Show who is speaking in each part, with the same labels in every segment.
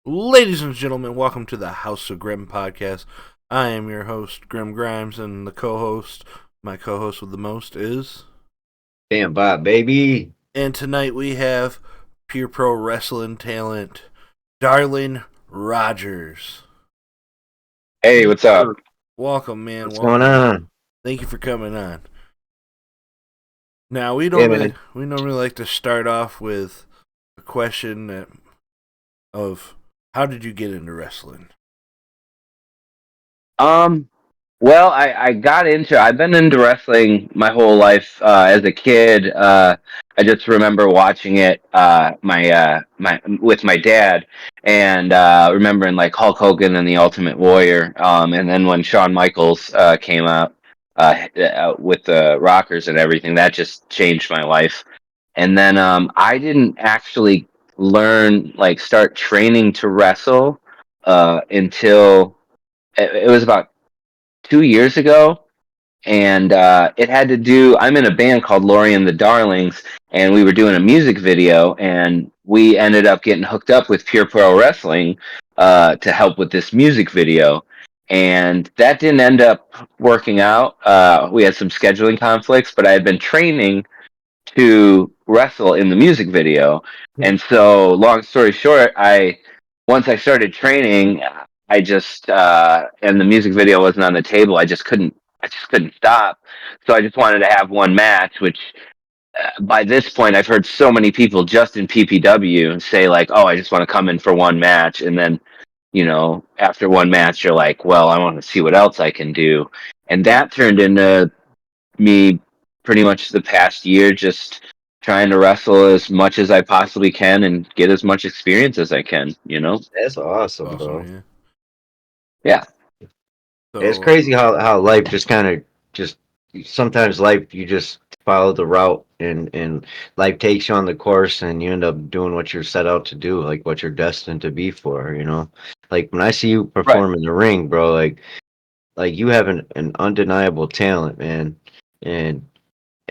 Speaker 1: Ladies and gentlemen, welcome to the House of Grim podcast. I am your host, Grim Grimes, and my co host with the most is.
Speaker 2: Damn Bob, baby.
Speaker 1: And tonight we have Pure Pro Wrestling talent, Darlene Rogers.
Speaker 3: Hey, what's up?
Speaker 1: Welcome, man.
Speaker 2: What's going
Speaker 1: Welcome.
Speaker 2: on?
Speaker 1: Thank you for coming on. Now
Speaker 2: Yeah, man.
Speaker 1: we normally like to start off with a question of how did you get into wrestling?
Speaker 3: Um, I've been into wrestling my whole life. As a kid, I just remember watching it, with my dad, and remembering like Hulk Hogan and the Ultimate Warrior. And then when Shawn Michaels came out with the Rockers and everything, that just changed my life. And then I didn't actually start training to wrestle until it was about 2 years ago, and it had to do. I'm in a band called Lori and the Darlings, and we were doing a music video, and we ended up getting hooked up with Pure Pro Wrestling to help with this music video, and that didn't end up working out. We had some scheduling conflicts, but I had been training to wrestle in the music video, and so long story short, I once I started training, I just and the music video wasn't on the table. I just couldn't stop. So I just wanted to have one match, which by this point I've heard so many people just in PPW say like, "Oh, I just want to come in for one match," and then after one match, you're like, "Well, I want to see what else I can do," and that turned into me pretty much the past year just trying to wrestle as much as I possibly can and get as much experience as I can.
Speaker 2: That's awesome,
Speaker 1: Awesome,
Speaker 2: bro.
Speaker 1: yeah.
Speaker 3: Yeah.
Speaker 2: It's
Speaker 1: So,
Speaker 2: crazy how life just kind of just sometimes life you just follow the route and life takes you on the course and you end up doing what you're set out to do, like what you're destined to be for. Like when I see you
Speaker 3: Right.
Speaker 2: perform in the ring, bro, like you have an undeniable talent, man. And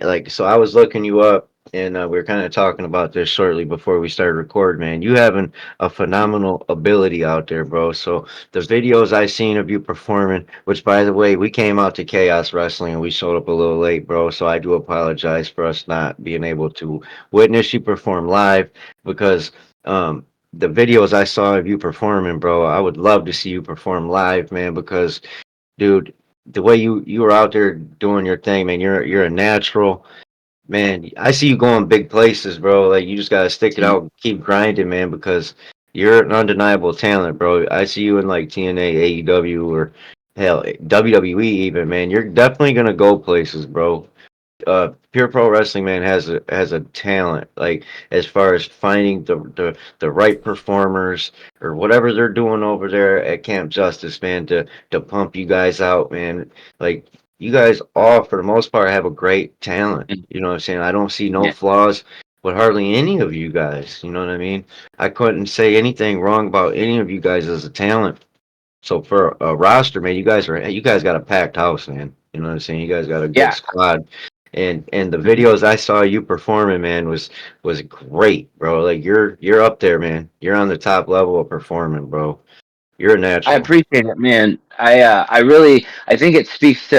Speaker 2: like so I was looking you up and we were kind of talking about this shortly before we started recording, man. You having a phenomenal ability out there, bro. So the videos I seen of you performing, which by the way, we came out to Chaos Wrestling and we showed up a little late, bro. So I do apologize for us not being able to witness you perform live because the videos I saw of you performing, bro, I would love to see you perform live, man, because dude, the way you were out there doing your thing, man, you're a natural. Man, I see you going big places, bro. Like you just gotta stick it out and keep grinding, man, because you're an undeniable talent, bro. I see you in like TNA, AEW, or hell, WWE even, man. You're definitely gonna go places, bro. Pure Pro Wrestling, man, has a talent, like as far as finding the right performers or whatever they're doing over there at Camp Justice, man, to pump you guys out, man. Like you guys all for the most part have a great talent. You know what I'm saying? I don't see no
Speaker 3: Yeah.
Speaker 2: flaws with hardly any of you guys. You know what I mean? I couldn't say anything wrong about any of you guys as a talent. So for a roster, man, you guys got a packed house, man. You know what I'm saying? You guys got a good
Speaker 3: Yeah.
Speaker 2: squad. And the videos I saw you performing, man, was great, bro. Like you're up there, man. You're on the top level of performing, bro. You're a
Speaker 3: I
Speaker 2: natural.
Speaker 3: appreciate it, man. I think it speaks to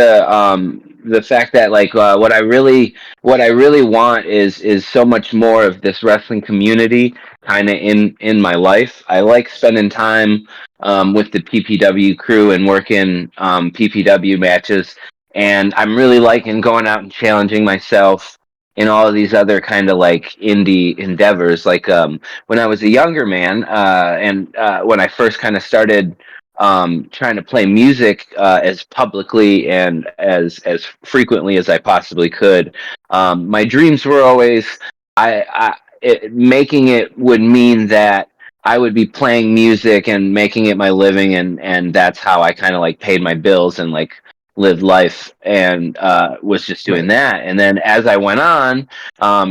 Speaker 3: the fact that like what I really want is so much more of this wrestling community kind of in my life. I like spending time with the PPW crew and working PPW matches, and I'm really liking going out and challenging myself in all of these other kind of like indie endeavors. Like when I was a younger man, and when I first kind of started trying to play music as publicly and as frequently as I possibly could. My dreams were always making it would mean that I would be playing music and making it my living, and that's how I kind of like paid my bills and like lived life and was just doing
Speaker 2: Right.
Speaker 3: that. And then as I went on,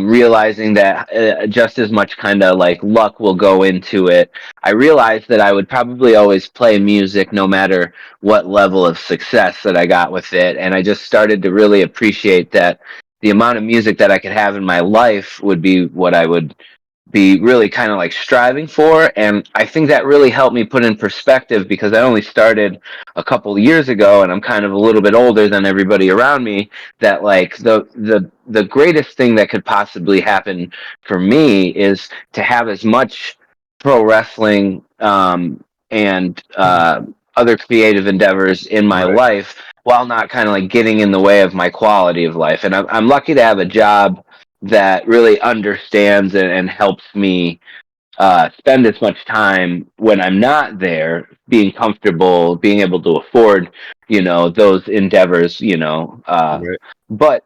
Speaker 3: realizing that just as much kind of like luck will go into it, I realized that I would probably always play music no matter what level of success that I got with it. And I just started to really appreciate that the amount of music that I could have in my life would be what I would be really kind of like striving for. And I think that really helped me put in perspective, because I only started a couple of years ago and I'm kind of a little bit older than everybody around me, that like the greatest thing that could possibly happen for me is to have as much pro wrestling and other creative endeavors in my
Speaker 2: Right.
Speaker 3: life, while not kind of like getting in the way of my quality of life. And I'm lucky to have a job that really understands and helps me spend as much time when I'm not there, being comfortable, being able to afford, those endeavors,
Speaker 2: Right.
Speaker 3: but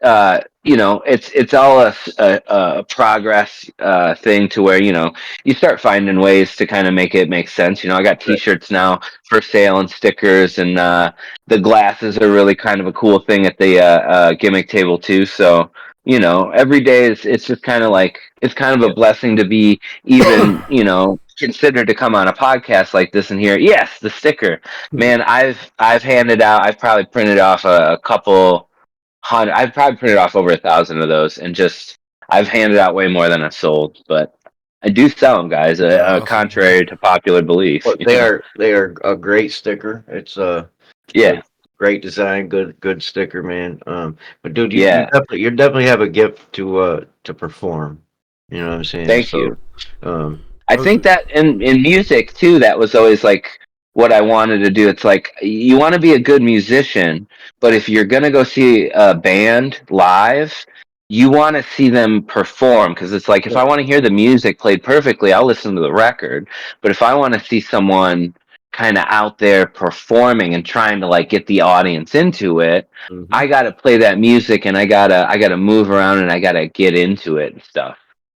Speaker 3: it's all a progress thing, to where you start finding ways to kind of make it make sense. I got
Speaker 2: Right.
Speaker 3: T-shirts now for sale and stickers, and the glasses are really kind of a cool thing at the gimmick table too. So every day it's just kind of like, it's kind of a
Speaker 2: Yeah.
Speaker 3: blessing to be even considered to come on a podcast like this and hear, yes, the sticker. Man, I've probably printed off a couple hundred. I've probably printed off over 1,000 of those, and just I've handed out way more than I've sold. But I do sell them, guys,
Speaker 1: That's awesome.
Speaker 3: contrary to popular belief.
Speaker 2: Well, they are a great sticker. It's a
Speaker 3: Yeah,
Speaker 2: great design, good sticker, man. But dude,
Speaker 3: yeah.
Speaker 2: you definitely have a gift to perform. You know what I'm saying?
Speaker 3: Thank you.
Speaker 2: So, um,
Speaker 3: I
Speaker 1: I was,
Speaker 3: think that in music too, that was always like what I wanted to do. It's like, you want to be a good musician, but if you're gonna go see a band live, you want to see them perform, because it's like, if I want to hear the music played perfectly, I'll listen to the record. But if I want to see someone kind of out there performing and trying to like get the audience into it,
Speaker 2: mhm.
Speaker 3: I gotta play that music, and I gotta move around, and I gotta get into it and stuff.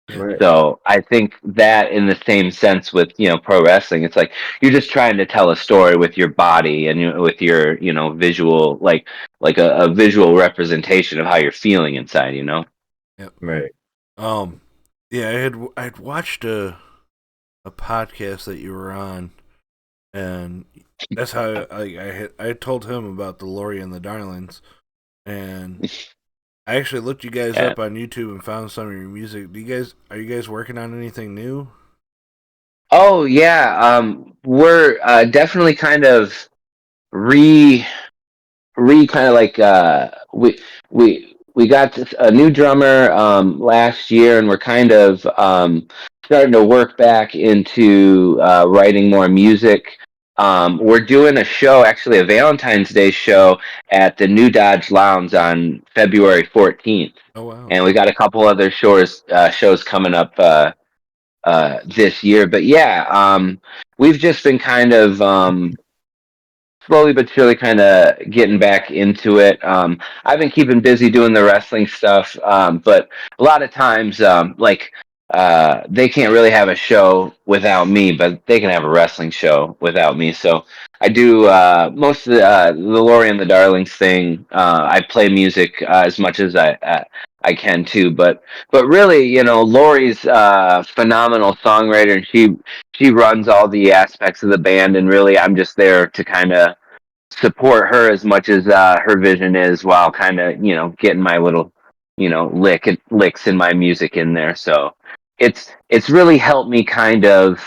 Speaker 1: yeah,
Speaker 2: Right.
Speaker 3: So I think that, in the same sense with pro wrestling, it's like you're just trying to tell a story with your body, and with your visual, like a visual representation of how you're feeling inside.
Speaker 1: yep.
Speaker 2: Right.
Speaker 1: Yeah, I'd watched a podcast that you were on, and that's how I told him about the Lori and the Darlings, and I actually looked you guys
Speaker 3: Yeah.
Speaker 1: up on YouTube and found some of your music. Are you guys working on anything new?
Speaker 3: Oh yeah. We're definitely kind of re kind of like we got a new drummer last year, and we're kind of starting to work back into writing more music. We're doing a show, actually a Valentine's Day show, at the New Dodge Lounge on February 14th,
Speaker 1: Oh wow.
Speaker 3: and we got a couple other shows coming up this year. But yeah, we've just been kind of slowly but surely kind of getting back into it. I've been keeping busy doing the wrestling stuff, but a lot of times, they can't really have a show without me, but they can have a wrestling show without me. So I do most of the Lori and the Darlings thing. I play music as much as I can too, but really, Lori's phenomenal songwriter, and she runs all the aspects of the band, and really I'm just there to kind of support her as much as her vision is, while kind of getting my little licks in my music in there. So it's really helped me kind of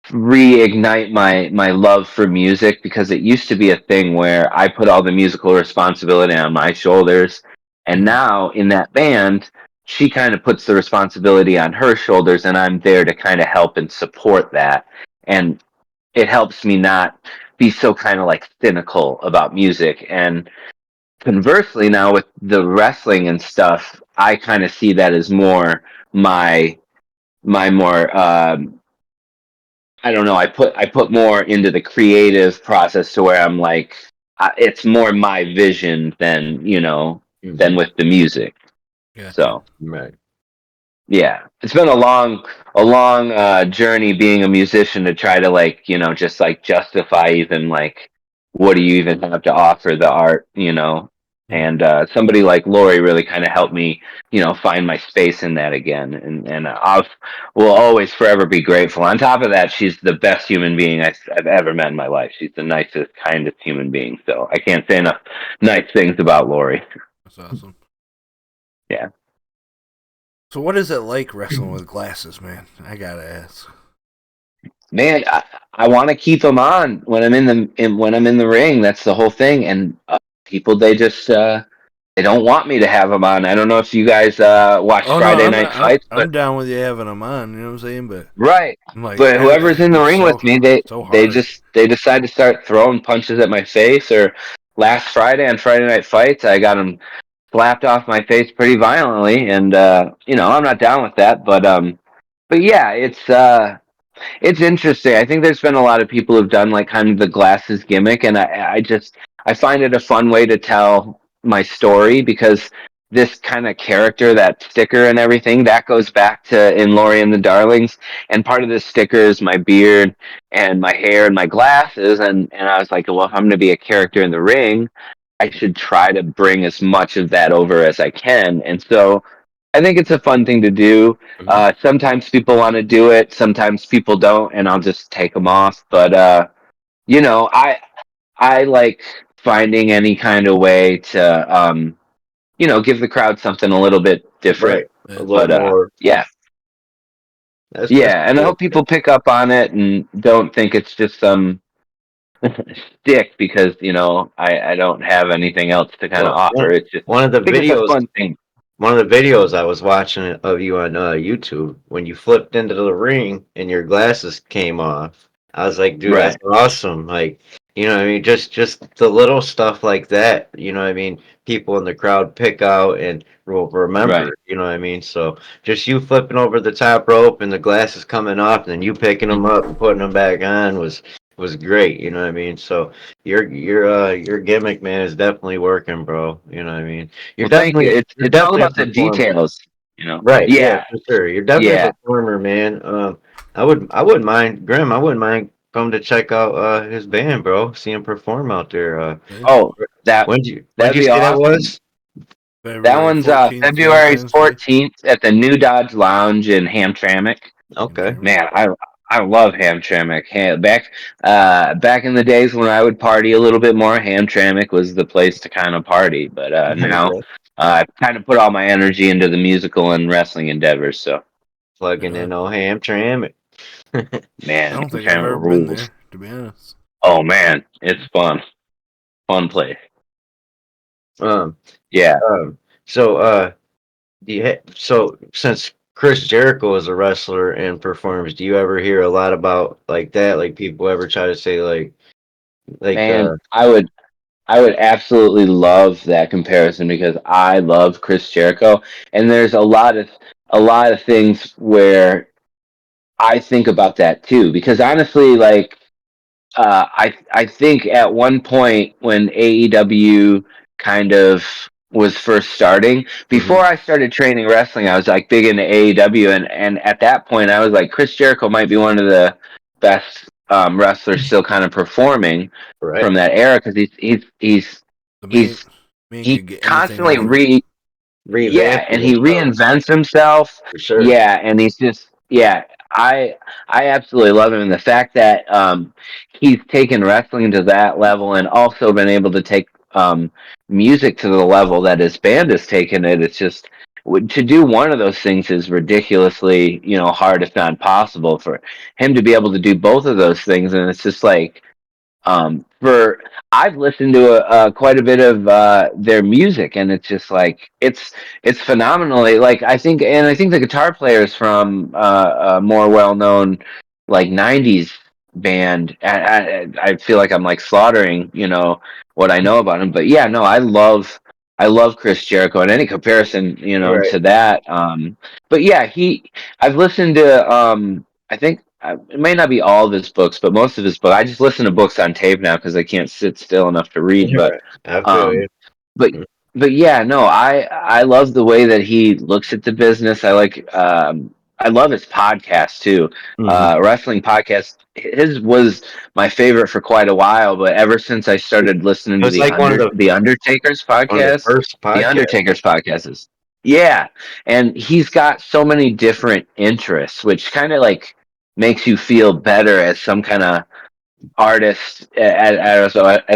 Speaker 3: reignite my love for music, because it used to be a thing where I put all the musical responsibility on my shoulders, and
Speaker 1: Mhm.
Speaker 3: now in that band, she kind of puts the responsibility on her shoulders, and I'm there to kind of help and support that. And it helps me not be so kind of like cynical about music. And conversely, now with the wrestling and stuff, I kind of see that as more my more I don't know, I put more into the creative process, to where I'm like, it's more my vision than
Speaker 2: Mhm.
Speaker 3: with the music.
Speaker 1: Gotcha.
Speaker 3: So
Speaker 2: Right.
Speaker 3: yeah, it's been a long journey being a musician, to try to like just like justify, even like, what do you even have to offer the art,
Speaker 1: Mhm.
Speaker 3: and somebody like Lori really kind of helped me find my space in that again, and I will always forever be grateful. On top of that, she's the best human being I've ever met in my life. She's the nicest, kindest human being, so I can't say enough nice things about Lori.
Speaker 1: That's awesome.
Speaker 3: Yeah.
Speaker 1: So what is it like wrestling with glasses, man? I gotta ask.
Speaker 3: Man, I want to keep them on when I'm when I'm in the ring. That's the whole thing. And people, they just they don't want me to have them on. I don't know if you guys watch
Speaker 1: Oh no,
Speaker 3: Friday Night Fights,
Speaker 1: I'm
Speaker 3: but
Speaker 1: down with you having them on. You know what I'm saying? But
Speaker 3: right.
Speaker 1: I'm like,
Speaker 3: But whoever's in the
Speaker 1: they're
Speaker 3: ring with me, they
Speaker 1: so
Speaker 3: they
Speaker 1: hard.
Speaker 3: just they decide to start throwing punches at my face. Or last Friday on Friday Night Fights, I got them slapped off my face pretty violently, and I'm not down with that. But yeah, it's interesting. I think there's been a lot of people who've done like kind of the glasses gimmick, and I find it a fun way to tell my story, because this kind of character, that sticker and everything, that goes back to in Lori and the Darlings, and part of this sticker is my beard and my hair and my glasses, and I was like, well, if I'm going to be a character in the ring, I should try to bring as much of that over as I can, and so I think it's a fun thing to do. Sometimes people want to do it, sometimes people don't, and I'll just take them off. But you know, I like finding any kind of way to give the crowd something a little bit different.
Speaker 2: Right. A little
Speaker 3: But
Speaker 2: more.
Speaker 3: yeah,
Speaker 2: That's
Speaker 3: yeah, and I
Speaker 2: cool.
Speaker 3: hope people pick up on it and don't think it's just some stick, because I don't have anything else to kind of
Speaker 2: Well,
Speaker 3: offer. It's just,
Speaker 2: one of the
Speaker 3: I think it's a
Speaker 2: videos
Speaker 3: fun thing.
Speaker 2: One of the videos I was watching of you on YouTube, when you flipped into the ring and your glasses came off, I was like, dude, that's
Speaker 3: Right,
Speaker 2: awesome. Like, what I mean, just the little stuff like that, what I mean, people in the crowd pick out and will
Speaker 3: right.
Speaker 2: remember, what I mean? So just you flipping over the top rope and the glasses coming off and then you picking them up and putting them back on was great, you know what I mean? So your gimmick, man, is definitely working, bro. You know what I mean? You're
Speaker 3: Well, thank you.
Speaker 2: definitely
Speaker 3: It's
Speaker 2: you're
Speaker 3: it's all
Speaker 2: definitely a
Speaker 3: about the
Speaker 2: performer.
Speaker 3: details.
Speaker 2: Right, yeah,
Speaker 3: Yeah,
Speaker 2: for sure. You're definitely
Speaker 3: yeah.
Speaker 2: a performer, man. I wouldn't mind Grim, I wouldn't mind coming to check out his band, bro. See him perform out there.
Speaker 1: Yeah.
Speaker 3: Oh, that
Speaker 2: When'd
Speaker 3: that'd
Speaker 2: you
Speaker 3: be
Speaker 2: say that
Speaker 3: awesome.
Speaker 2: was?
Speaker 3: That
Speaker 1: February
Speaker 3: one's
Speaker 1: 14th,
Speaker 3: February
Speaker 1: Valentine's Day.
Speaker 3: 14th at the New Dodge Lounge in Hamtramck.
Speaker 2: Okay.
Speaker 3: Man, I love Hamtramck. Back in the days when I would party a little bit more, Hamtramck was the place to kind of party. But now
Speaker 2: Yeah.
Speaker 3: I kind of put all my energy into the musical and wrestling endeavors. So
Speaker 2: Plugging
Speaker 1: Yeah.
Speaker 2: in on Hamtramck.
Speaker 1: I
Speaker 3: man,
Speaker 1: don't think I've
Speaker 3: Hamtramck
Speaker 1: ever been
Speaker 3: rules.
Speaker 1: there, to be honest.
Speaker 3: Oh man, it's fun place.
Speaker 2: Um,
Speaker 3: Yeah.
Speaker 2: so so since Chris Jericho is a wrestler and performs, do you ever hear a lot about like that? Like people ever try to say like
Speaker 3: Man, I would absolutely love that comparison, because I love Chris Jericho, and there's a lot of things where I think about that too. Because honestly, like I think at one point when AEW kind of was first starting,
Speaker 2: Mhm.
Speaker 3: before I started training wrestling, I was like big into AEW, and at that point, I was like, Chris Jericho might be one of the best wrestlers still kind of performing
Speaker 2: Right.
Speaker 3: from that era, because he's
Speaker 1: The man,
Speaker 3: he's
Speaker 1: man
Speaker 3: he
Speaker 1: could get anything
Speaker 3: constantly
Speaker 1: over.
Speaker 3: yeah,
Speaker 2: Revamping
Speaker 3: and he
Speaker 2: himself
Speaker 3: reinvents himself.
Speaker 2: for sure.
Speaker 3: Yeah, and he's just yeah. I absolutely love him, and the fact that he's taken wrestling to that level, and also been able to take music to the level that his band has taken it. It's just to do one of those things is ridiculously hard, if not impossible, for him to be able to do both of those things, and it's just like for I've listened to quite a bit of their music, and it's just like it's phenomenally like I think the guitar player is from a more well known like '90s band. I feel like I'm like slaughtering what I know about him, but yeah, no, I love Chris Jericho, and any comparison
Speaker 2: Right.
Speaker 3: to that. But yeah, I've listened to I think it may not be all of his books, but most of his books. I just listen to books on tape now because I can't sit still enough to read. But
Speaker 2: Right. I feel
Speaker 3: um,
Speaker 2: you.
Speaker 3: but but yeah, no, I love the way that he looks at the business. I love his podcast too.
Speaker 2: Mm-hmm.
Speaker 3: Wrestling podcast. His was my favorite for quite a while, but ever since I started listening
Speaker 2: It
Speaker 3: to
Speaker 2: was like
Speaker 3: the Undertaker's
Speaker 2: one of the
Speaker 3: podcast,
Speaker 2: first
Speaker 3: the
Speaker 2: podcasts.
Speaker 3: Undertaker's podcast is yeah, and he's got so many different interests, which kind of like makes you feel better as some kind of artist, as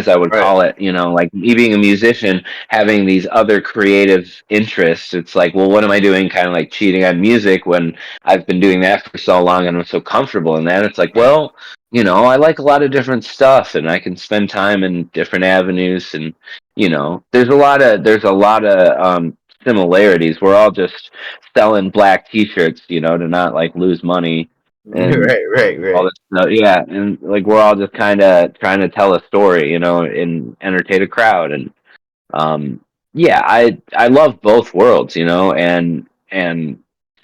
Speaker 3: I would
Speaker 2: Right.
Speaker 3: call it, like me being a musician, having these other creative interests. It's like, well, what am I doing? Kind of like cheating on music when I've been doing that for so long and I'm so comfortable in that. It's like,
Speaker 2: Right.
Speaker 3: well, I like a lot of different stuff and I can spend time in different avenues. And, there's a lot of similarities. We're all just selling black t-shirts, to not like lose money. And
Speaker 2: Right. Right.
Speaker 3: all
Speaker 2: Right.
Speaker 3: this stuff. Yeah, and like we're all just kind of trying to tell a story, and entertain a crowd. And yeah, I love both worlds, and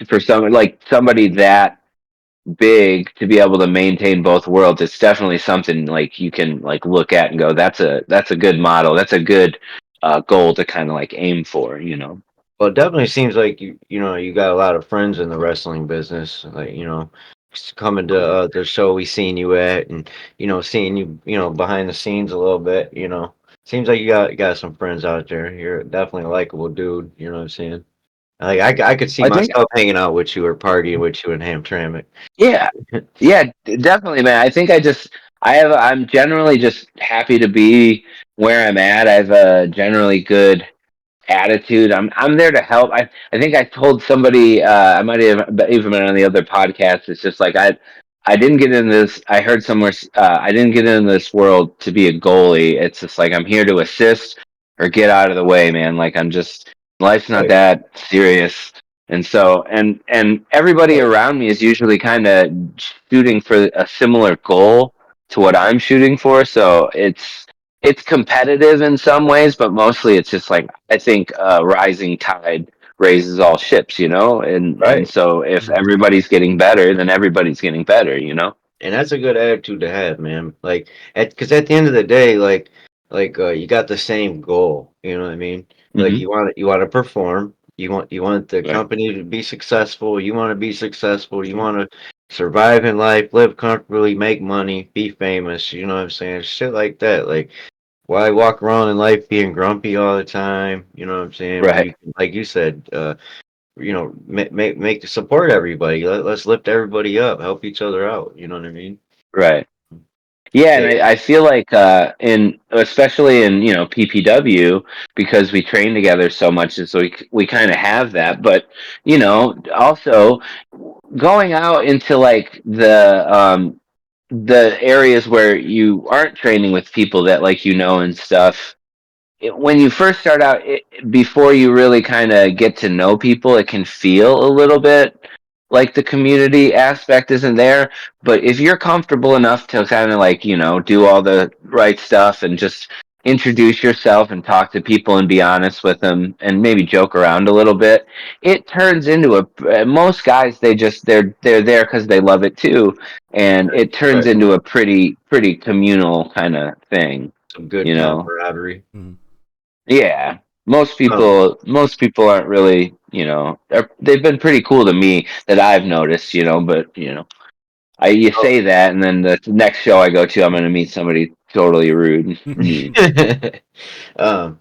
Speaker 3: for somebody that big to be able to maintain both worlds, it's definitely something like you can like look at and go, that's a good model, that's a good goal to kind of like aim for.
Speaker 2: Well, it definitely seems like you got a lot of friends in the wrestling business. Like coming to the show we seen you at, and seeing you behind the scenes a little bit. Seems like you got some friends out there. You're definitely a likable dude. You know what I'm saying? Like I could see
Speaker 3: I think,
Speaker 2: myself hanging out with you or partying with you in Hamtramck.
Speaker 3: yeah, yeah, definitely, man. I think I'm generally just happy to be where I'm at. I have a generally good attitude. I'm there to help. I think I told somebody, I might have even been on the other podcast. It's just like I didn't get in this. I heard somewhere, I didn't get in this world to be a goalie. It's just like I'm here to assist or get out of the way, man. Like life's not
Speaker 2: Right,
Speaker 3: that serious. And so, and everybody
Speaker 2: right,
Speaker 3: around me is usually kind of shooting for a similar goal to what I'm shooting for. So it's competitive in some ways, but mostly it's just like I think rising tide raises all ships. And
Speaker 2: right.
Speaker 3: so if everybody's getting better, then everybody's getting better.
Speaker 2: And that's a good attitude to have, man. Like, because at the end of the day, you got the same goal. You know what I mean? Like,
Speaker 3: Hmm.
Speaker 2: you want to perform. You want the
Speaker 3: Right.
Speaker 2: company to be successful. You want to be successful. You want to survive in life, live comfortably, make money, be famous. You know what I'm saying? Shit like that. Like, why walk around in life being grumpy all the time? You know what I'm saying? When
Speaker 3: Right.
Speaker 2: you, like you said, make to support everybody. Let's lift everybody up, help each other out. You know what I mean?
Speaker 3: Right. Yeah, and
Speaker 2: Yeah,
Speaker 3: I feel like in especially in PPW, because we train together so much, and so we kind of have that. But also going out into like the areas where you aren't training with people that and stuff. When you first start out, before you really kind of get to know people, it can feel a little bit like the community aspect isn't there. But if you're comfortable enough to kind of like, do all the right stuff and just introduce yourself and talk to people and be honest with them and maybe joke around a little bit, it turns into most guys, they're there because they love it too. And it turns
Speaker 2: right.
Speaker 3: into a pretty communal kind of thing,
Speaker 2: Some good
Speaker 3: you know?
Speaker 2: camaraderie.
Speaker 1: Mhm.
Speaker 3: Yeah, most
Speaker 2: Um,
Speaker 3: people most people aren't really, they've been pretty cool to me that I've noticed, but you
Speaker 2: oh,
Speaker 3: say that and then the next show I go to, I'm going to meet somebody totally rude and mean.
Speaker 2: um,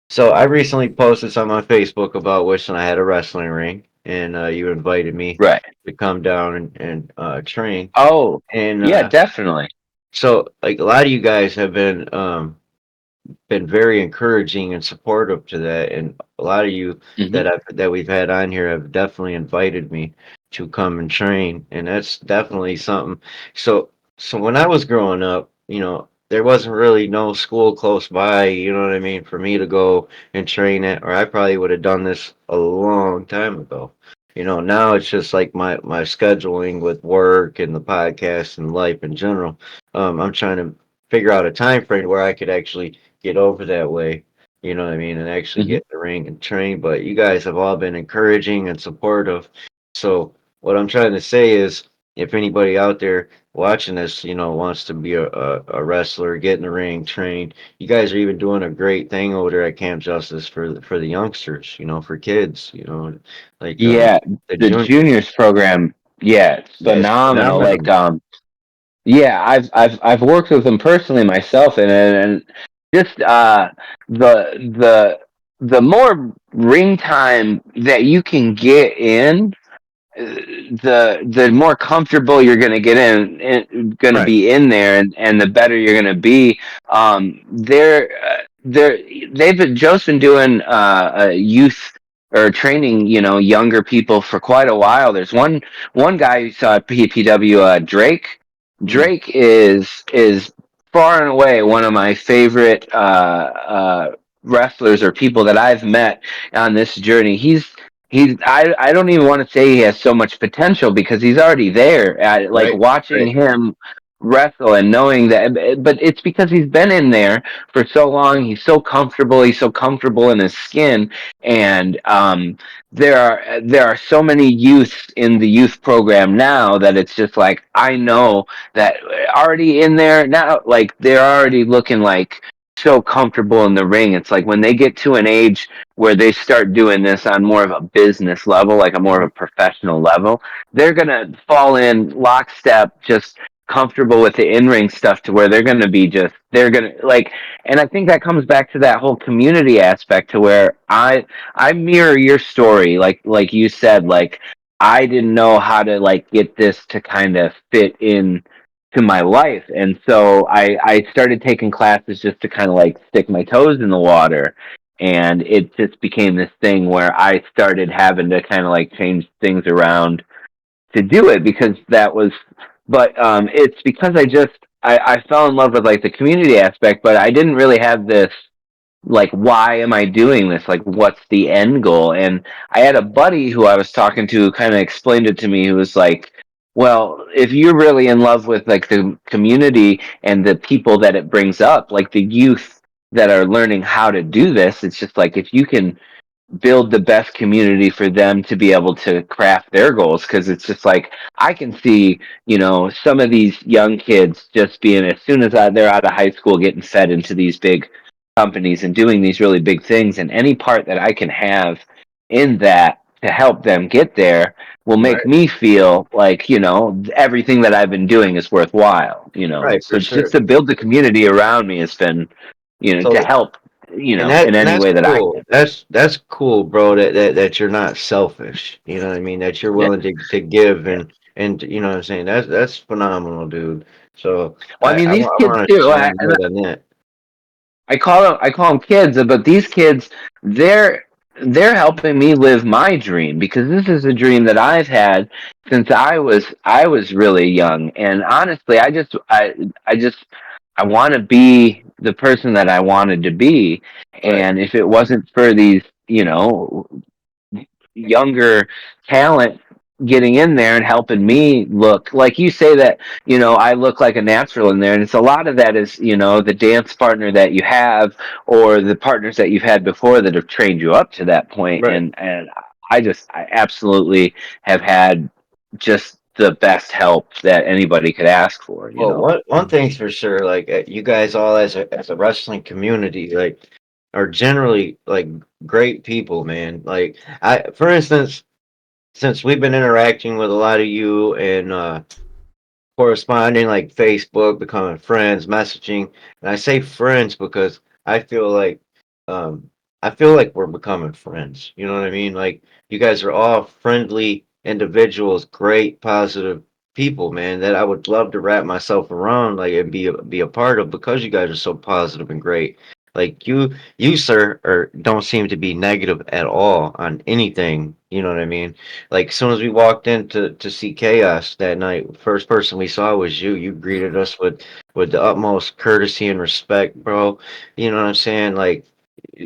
Speaker 2: so I recently posted something on Facebook about wishing I had a wrestling ring, and you invited me
Speaker 3: Right.
Speaker 2: to come down and train.
Speaker 3: Oh,
Speaker 2: And
Speaker 3: yeah, definitely.
Speaker 2: so, like, a lot of you guys have been very encouraging and supportive to that, and a lot of you
Speaker 3: Hmm.
Speaker 2: that we've had on here have definitely invited me to come and train, and that's definitely something. So when I was growing up, there wasn't really no school close by, you know what I mean, for me to go and train at, or I probably would have done this a long time ago. Now it's just like my scheduling with work and the podcast and life in general. I'm trying to figure out a time frame where I could actually get over that way, you know what I mean, and actually
Speaker 3: Hmm.
Speaker 2: get in the ring and train. But you guys have all been encouraging and supportive. So what I'm trying to say is, if anybody out there watching this, wants to be a wrestler, get in the ring, train, you guys are even doing a great thing over there at Camp Justice for the youngsters, for kids, like
Speaker 3: Yeah,
Speaker 2: the
Speaker 3: the
Speaker 2: junior.
Speaker 3: juniors program, yeah, it's
Speaker 2: Yeah, it's
Speaker 3: phenomenal. Like,
Speaker 2: phenomenal.
Speaker 3: yeah, I've worked with them personally myself, and just the the more ring time that you can get in, the more comfortable you're going to get going to
Speaker 2: Right.
Speaker 3: be in there, and the better you're going to be. Joe's been doing youth or training, younger people for quite a while. There's one guy who saw at PPW, Drake.
Speaker 2: Mm.
Speaker 3: Drake is far and away one of my favorite wrestlers or people that I've met on this journey. I don't even want to say he has so much potential because he's already there. Like
Speaker 2: Right.
Speaker 3: watching
Speaker 2: Right.
Speaker 3: him wrestle and knowing that, but it's because he's been in there for so long. He's so comfortable. He's so comfortable in his skin, and there are so many youths in the youth program now that it's just like I know that already in there now, like they're already looking like so comfortable in the ring. It's like when they get to an age where they start doing this on more of a business level, like a more of a professional level, they're gonna fall in lockstep, just comfortable with the in-ring stuff to where they're gonna like, and I think that comes back to that whole community aspect to where I mirror your story, like you said, like I didn't know how to like get this to kind of fit in to my life, and so I started taking classes just to kind of like stick my toes in the water, and it just became this thing where I started having to kind of like change things around to do it because that was, but it's because I fell in love with like the community aspect, but I didn't really have this like why am I doing this, like what's the end goal. And I had a buddy who I was talking to who kind of explained it to me, who was like, well, if you're really in love with like the community and the people that it brings up, like the youth that are learning how to do this, it's just like if you can build the best community for them to be able to craft their goals, because it's just like I can see some of these young kids just being, as soon as they're out of high school, getting fed into these big companies and doing these really big things, and any part that I can have in that to help them get there will make
Speaker 2: Right.
Speaker 3: me feel like everything that I've been doing is worthwhile.
Speaker 2: Right.
Speaker 3: So
Speaker 2: For
Speaker 3: just
Speaker 2: sure.
Speaker 3: to build the community around me has been to
Speaker 2: So
Speaker 3: help
Speaker 2: and
Speaker 3: in any
Speaker 2: that's
Speaker 3: way that I
Speaker 2: cool.
Speaker 3: can.
Speaker 2: That's cool, bro. That you're not selfish. You know what I mean? That you're
Speaker 3: Yeah.
Speaker 2: willing to give and you know what I'm saying. That's phenomenal, dude. So
Speaker 3: Well, I mean, these
Speaker 2: I
Speaker 3: kids
Speaker 2: want to
Speaker 3: too.
Speaker 2: chime in on that.
Speaker 3: I call them kids, but these kids, they're helping me live my dream, because this is a dream that I've had since I was really young. And honestly, I want to be the person that I wanted to be.
Speaker 2: Right.
Speaker 3: And if it wasn't for these, younger talent getting in there and helping me look like you say that I look like a natural in there, and it's a lot of that is the dance partner that you have, or the partners that you've had before that have trained you up to that point.
Speaker 2: Right.
Speaker 3: And I absolutely have had just the best help that anybody could ask for.
Speaker 2: Well, one thing's for sure, like you guys all as a wrestling community, like are generally like great people, man. Like for instance, since we've been interacting with a lot of you and corresponding like Facebook, becoming friends, messaging, and I say friends because I feel like um I feel like we're becoming friends. You know what I mean? Like you guys are all friendly individuals, great, positive people, man, that I would love to wrap myself around like and be a part of because you guys are so positive and great. Like you sir don't seem to be negative at all on anything, you know what I mean? Like as soon as we walked in to see Chaos that night, first person we saw was you. You greeted us with the utmost courtesy and respect, bro. You know what I'm saying? Like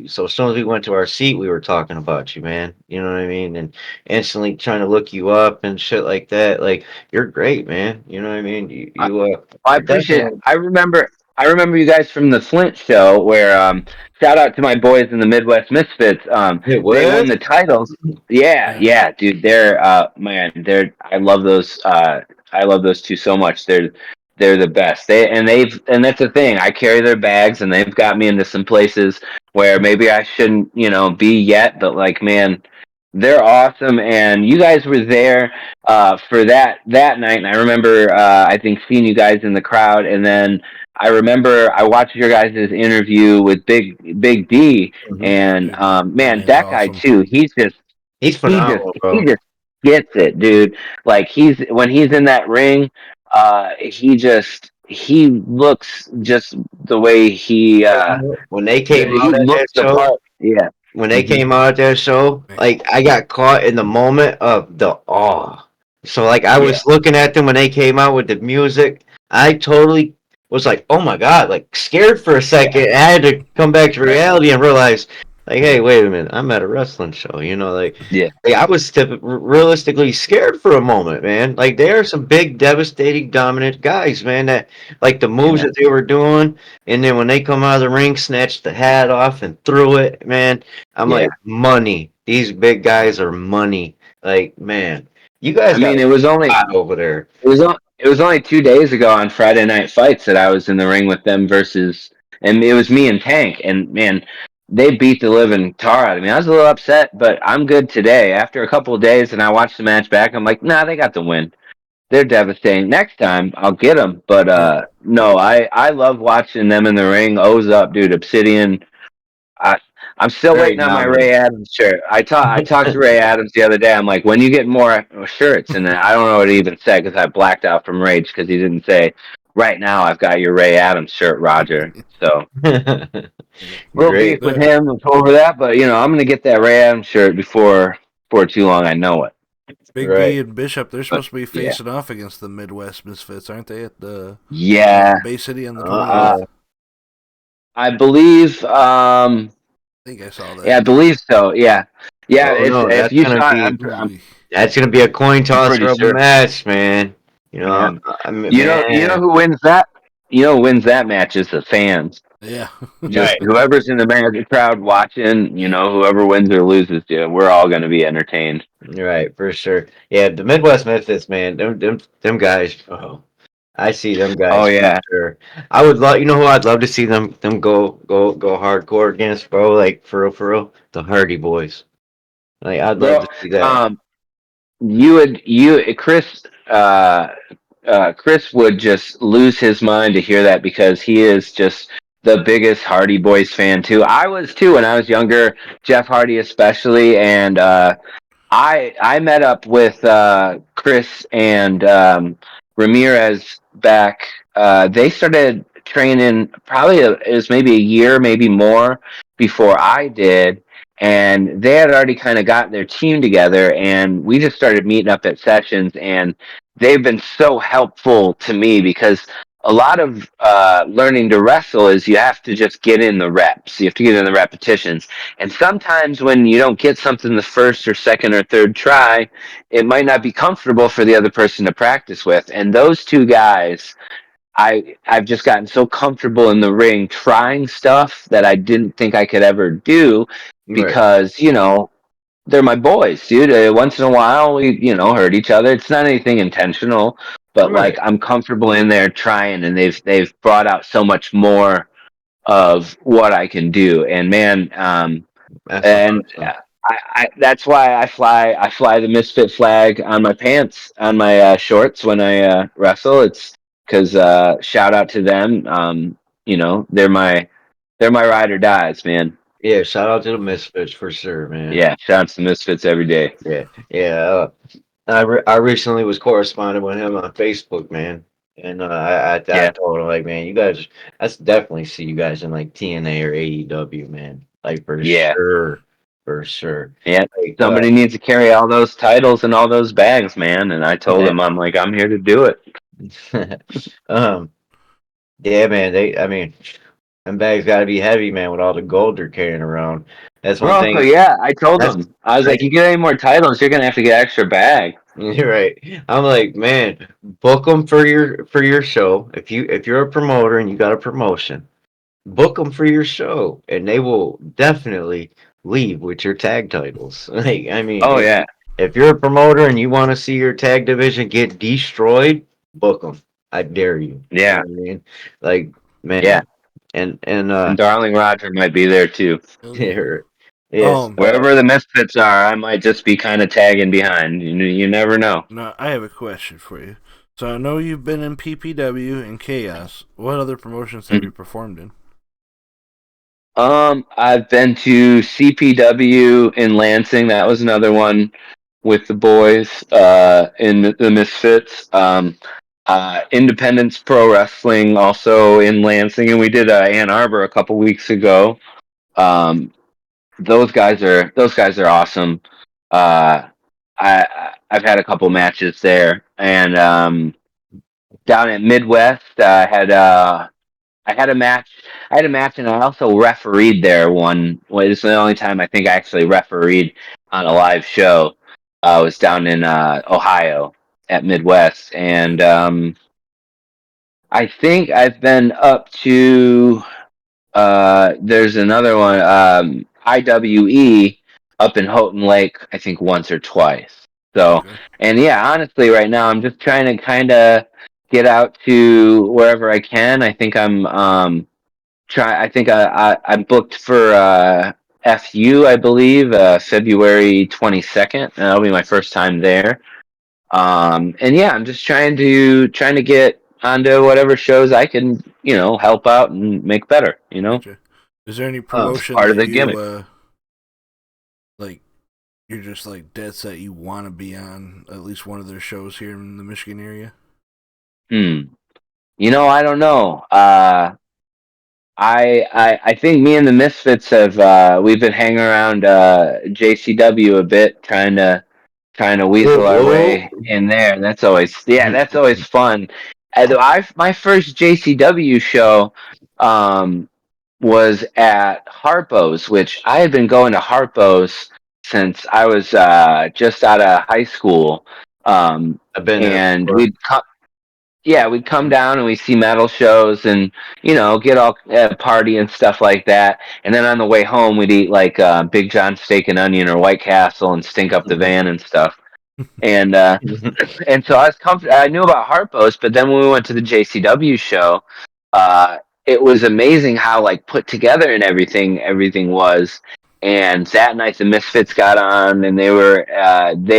Speaker 2: so as soon as we went to our seat, we were talking about you, man. You know what I mean? And instantly trying to look you up and shit like that. Like you're great, man. You know what I mean?
Speaker 3: I
Speaker 2: You're
Speaker 3: appreciate it.
Speaker 2: definitely
Speaker 3: I remember you guys from the Flint show where shout out to my boys in the Midwest Misfits.
Speaker 2: it
Speaker 3: They won
Speaker 2: was.
Speaker 3: the titles. Yeah,
Speaker 1: Yeah.
Speaker 3: yeah, dude. They're man, they're I love those two so much. They're the best. And that's the thing. I carry their bags, and they've got me into some places where maybe I shouldn't, be yet, but like man, they're awesome. And you guys were there for that night, and I remember I think seeing you guys in the crowd, and then I remember I watched your guys' interview with Big D,
Speaker 2: Mhm.
Speaker 3: and man,
Speaker 1: Man's
Speaker 3: that guy
Speaker 1: awesome.
Speaker 3: too. He's just
Speaker 2: He's
Speaker 3: he just
Speaker 2: phenomenal,
Speaker 3: he
Speaker 2: bro.
Speaker 3: just gets it, dude. Like when he's in that ring, he looks just the way
Speaker 2: When they came
Speaker 3: he
Speaker 2: out at that
Speaker 3: looks the
Speaker 2: show,
Speaker 3: part. Yeah.
Speaker 2: when they
Speaker 3: Hmm.
Speaker 2: came out at that show, like I got caught in the moment of the awe. So like I
Speaker 3: Yeah.
Speaker 2: was looking at them when they came out with the music. I totally was like, oh my god, like scared for a second. I had to come back to reality and realize, like, hey, wait a minute, I'm at a wrestling show.
Speaker 3: Yeah.
Speaker 2: I was realistically scared for a moment, man. Like there are some big, devastating, dominant guys, man. That like the moves
Speaker 3: Yeah.
Speaker 2: that they were doing, and then when they come out of the ring, snatched the hat off and threw it, man. I'm
Speaker 3: Yeah.
Speaker 2: like, money. These big guys are money. Like, man, you guys
Speaker 3: I
Speaker 2: got
Speaker 3: mean,
Speaker 2: a lot over there.
Speaker 3: it was only 2 days ago on Friday Night Fights that I was in the ring with them and it was me and Tank, and man, they beat the living tar out of me. I was a little upset, but I'm good today. After a couple of days, and I watched the match back, I'm like, nah, they got the win. They're devastating. Next time, I'll get them. But no, I love watching them in the ring. O's up, dude. Obsidian. I I'm still
Speaker 2: Very
Speaker 3: waiting on my
Speaker 2: dominant.
Speaker 3: Ray Adams shirt. I talked to Ray Adams the other day. I'm like, when you get more shirts, and I don't know what he even said because I blacked out from rage because he didn't say. Right now, I've got your Ray Adams shirt, Roger. So little beef
Speaker 2: Great.
Speaker 3: with him over that, but I'm gonna get that Ray Adams shirt before too long. I know it.
Speaker 1: Big
Speaker 2: Right.
Speaker 1: D and Bishop, they're
Speaker 3: But
Speaker 1: supposed to be
Speaker 3: yeah,
Speaker 1: facing off against the Midwest Misfits, aren't they? At the
Speaker 3: yeah.
Speaker 1: Bay City on the
Speaker 2: Uh
Speaker 1: 28th.
Speaker 2: oh.
Speaker 3: I believe.
Speaker 1: I think I saw
Speaker 3: Yeah, I
Speaker 1: that.
Speaker 3: believe so. Yeah, yeah.
Speaker 2: Oh no,
Speaker 3: If
Speaker 2: that's
Speaker 3: you
Speaker 2: gonna
Speaker 3: saw,
Speaker 2: be
Speaker 1: Ooh,
Speaker 2: that's gonna be a coin
Speaker 3: I'm
Speaker 2: toss
Speaker 3: pretty
Speaker 2: of a
Speaker 3: sure.
Speaker 2: match, man. You know,
Speaker 3: Man,
Speaker 2: I mean,
Speaker 3: you know
Speaker 2: man.
Speaker 3: who wins that? You know who wins that match is the fans.
Speaker 1: yeah.
Speaker 3: Just
Speaker 2: Right.
Speaker 3: whoever's in the crowd watching. Whoever wins or loses, dude, we're all gonna be entertained.
Speaker 2: Right, for sure. Yeah, the Midwest Memphis, man, them guys. Oh, I see them
Speaker 3: Oh
Speaker 2: guys for
Speaker 3: yeah,
Speaker 2: sure. I would love, you know who I'd love to see them go hardcore against, bro. Like for real, the Hardy Boys. Like I'd love
Speaker 3: bro.
Speaker 2: to see that.
Speaker 3: Um, Chris. Chris would just lose his mind to hear that because he is just the biggest Hardy Boys fan too. I was too when I was younger, Jeff Hardy especially, and I met up with Chris and Ramirez back. They started training probably it was maybe a year, maybe more before I did, and they had already kind of gotten their team together, and we just started meeting up at sessions, and they've been so helpful to me because a lot of learning to wrestle is you have to just get in the reps, you have to get in the repetitions, and sometimes when you don't get something the first or second or third try, it might not be comfortable for the other person to practice with. And those two guys, I've just gotten so comfortable in the ring trying stuff that I didn't think I could ever do
Speaker 2: Right,
Speaker 3: because, they're my boys, dude. Once in a while we, hurt each other. It's not anything intentional, but like
Speaker 2: right.
Speaker 3: I'm comfortable in there trying and they've brought out so much more of what I can do. And man,
Speaker 2: That's
Speaker 3: and
Speaker 2: awesome.
Speaker 3: that's why I fly the misfit flag on my pants on my shorts when I wrestle. It's because shout out to them. They're my ride or dies, man.
Speaker 2: Yeah, shout out to the Misfits for sure, man.
Speaker 3: Yeah, shout out to misfits every day.
Speaker 2: Yeah, yeah. I recently was corresponding with him on Facebook, man, and I
Speaker 3: Yeah,
Speaker 2: told him like, man, you guys, I definitely see you guys in like TNA or AEW, man, like
Speaker 3: yeah,
Speaker 2: for sure.
Speaker 3: yeah.
Speaker 2: Like,
Speaker 3: Somebody needs to carry all those titles and all those bags, man. And I told
Speaker 2: yeah,
Speaker 3: him, I'm like, I'm here to do it.
Speaker 2: um, yeah, man. I mean, them bags got to be heavy, man, with all the gold they're carrying around. That's one
Speaker 3: Bro, so
Speaker 2: thing.
Speaker 3: yeah, I told
Speaker 2: That's
Speaker 3: him. I was like,
Speaker 2: right.
Speaker 3: you get any more titles, you're gonna have to get extra bag.
Speaker 2: You're right. I'm like, man, book them for your show. If you're a promoter and you got a promotion, book them for your show, and they will definitely leave with your tag titles. Like, I mean,
Speaker 3: Oh yeah,
Speaker 2: if you're a promoter and you want to see your tag division get destroyed, book them. I dare you. You know
Speaker 3: yeah,
Speaker 2: what I mean? Like,
Speaker 3: yeah.
Speaker 2: man, and
Speaker 3: And Darling Roger might be there too.
Speaker 1: Hell yeah.
Speaker 2: here, yes,
Speaker 1: Um,
Speaker 3: Wherever the misfits are, I might just be kind of tagging behind. You never know.
Speaker 1: Now I have a question for you. So I know you've been in PPW and Chaos. What other promotions have you performed in?
Speaker 3: I've been to CPW in Lansing. That was another one. with the boys in the Misfits. Independence Pro Wrestling also in Lansing, and we did Ann Arbor a couple weeks ago. Um, those guys are awesome. I've had a couple matches there, and down at Midwest, I had a match. I had a match, and I also refereed there one. Well, it's the only time I think I actually refereed on a live show. Was down in Ohio at Midwest, and I think I've been up to. There's another one, IWE up in Houghton Lake. I think once or twice. So,
Speaker 1: Okay.
Speaker 3: and yeah, honestly, right now I'm just trying to kind of get out to wherever I can. I think I'm booked for FU, I believe, February 22nd. That'll be my first time there. And yeah, I'm just trying to get onto whatever shows I can, help out and make better.
Speaker 1: Gotcha. Is there any promotion
Speaker 3: part of
Speaker 1: that
Speaker 3: the gimmick.
Speaker 1: like you're just like dead set you want to be on at least one of their shows here in the Michigan area?
Speaker 3: I don't know. I think me and the Misfits we've been hanging around JCW a bit, trying to weasel our way in there. And that's always fun. My first JCW show was at Harpo's, which I had been going to Harpo's since I was just out of high school.
Speaker 2: I've been there
Speaker 3: And
Speaker 2: before.
Speaker 3: we'd come down and we see metal shows and, get all party and stuff like that. And then on the way home, we'd eat like Big John Steak and Onion or White Castle and stink up the van and stuff. And and so I was I knew about Harpo's, but then when we went to the JCW show, it was amazing how like put together and everything was. And that night the Misfits got on, and they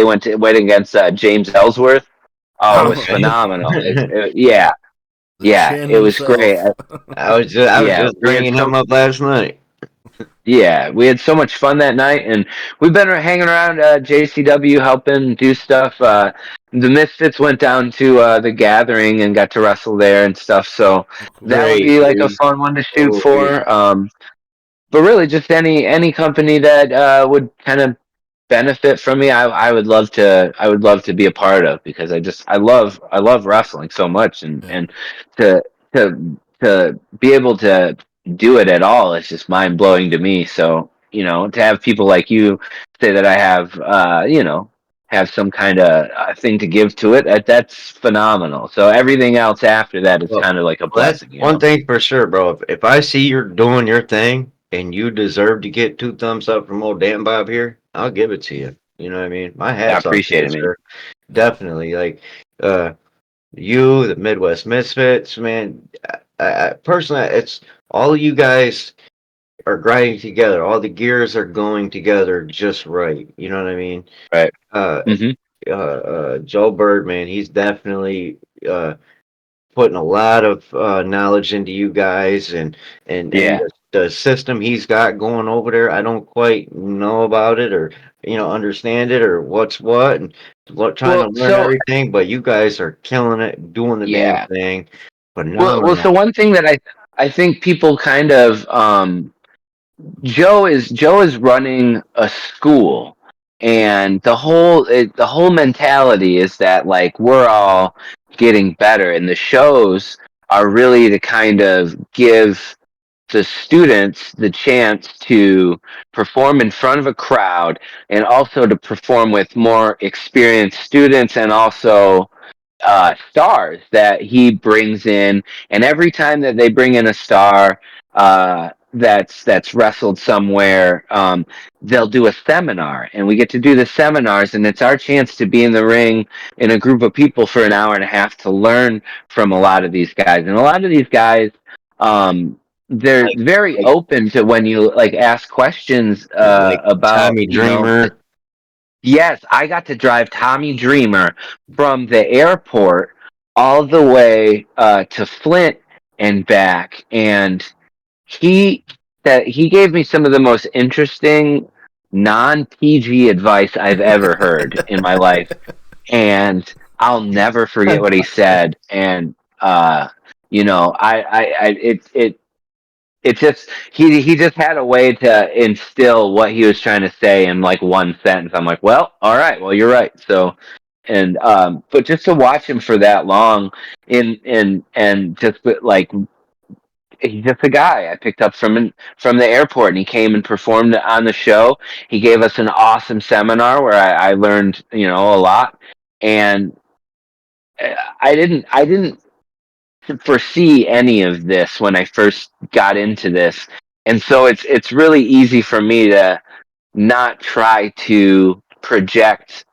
Speaker 3: went against James Ellsworth. Oh, it was
Speaker 2: Okay.
Speaker 3: phenomenal. Yeah,
Speaker 1: Chin
Speaker 3: it was
Speaker 1: himself.
Speaker 3: great.
Speaker 2: I was just bringing him up last night.
Speaker 3: Yeah, we had so much fun that night, and we've been hanging around JCW, helping do stuff. The Misfits went down to the Gathering and got to wrestle there and stuff. So that would be like a fun one to shoot for. But really, just any company that would kind of benefit from me, I would love to be a part of, because I love wrestling so much, and to to be able to do it at all is just mind blowing to me. So to have people like you say that I have some kind of thing to give to it, that's phenomenal. So everything else after that is kind of like a blessing.
Speaker 2: That's one thing for sure, bro. If I see you're doing your thing and you deserve to get 2 thumbs up from old Dan Bob here, I'll give it to you. You know what I mean? My hat's off to
Speaker 3: appreciate
Speaker 2: you,
Speaker 3: it, man.
Speaker 2: sir. Definitely. Like you, the Midwest Misfits, man. I personally, it's all of you guys are grinding together. All the gears are going together just right. You know what I mean?
Speaker 3: Right.
Speaker 2: Joe Bird, man, he's definitely putting a lot of knowledge into you guys, and the system he's got going over there. I don't quite know about it, or understand it, or what's what, and trying to learn everything. But you guys are killing it, doing the damn thing.
Speaker 3: Well, so one thing that I think people kind of Joe is running a school, and the whole mentality is that like we're all getting better, and the shows are really to kind of give the students the chance to perform in front of a crowd, and also to perform with more experienced students, and also stars that he brings in. And every time that they bring in a star that's wrestled somewhere, they'll do a seminar, and we get to do the seminars, and it's our chance to be in the ring in a group of people for an hour and a half to learn from a lot of these guys. And a lot of these guys, they're very open to when you like ask questions about
Speaker 2: Tommy Dreamer.
Speaker 3: Yes, I got to drive Tommy Dreamer from the airport all the way to Flint and back, and he gave me some of the most interesting non-PG advice I've ever heard in my life, and I'll never forget what he said. And you know, it just he just had a way to instill what he was trying to say in like one sentence. I'm like, well, all right, well, you're right. So, and but just to watch him for that long, and just like he's just a guy I picked up from the airport, and he came and performed on the show. He gave us an awesome seminar where I learned, you know, a lot, and I didn't foresee any of this when I first got into this, and so it's really easy for me to not try to project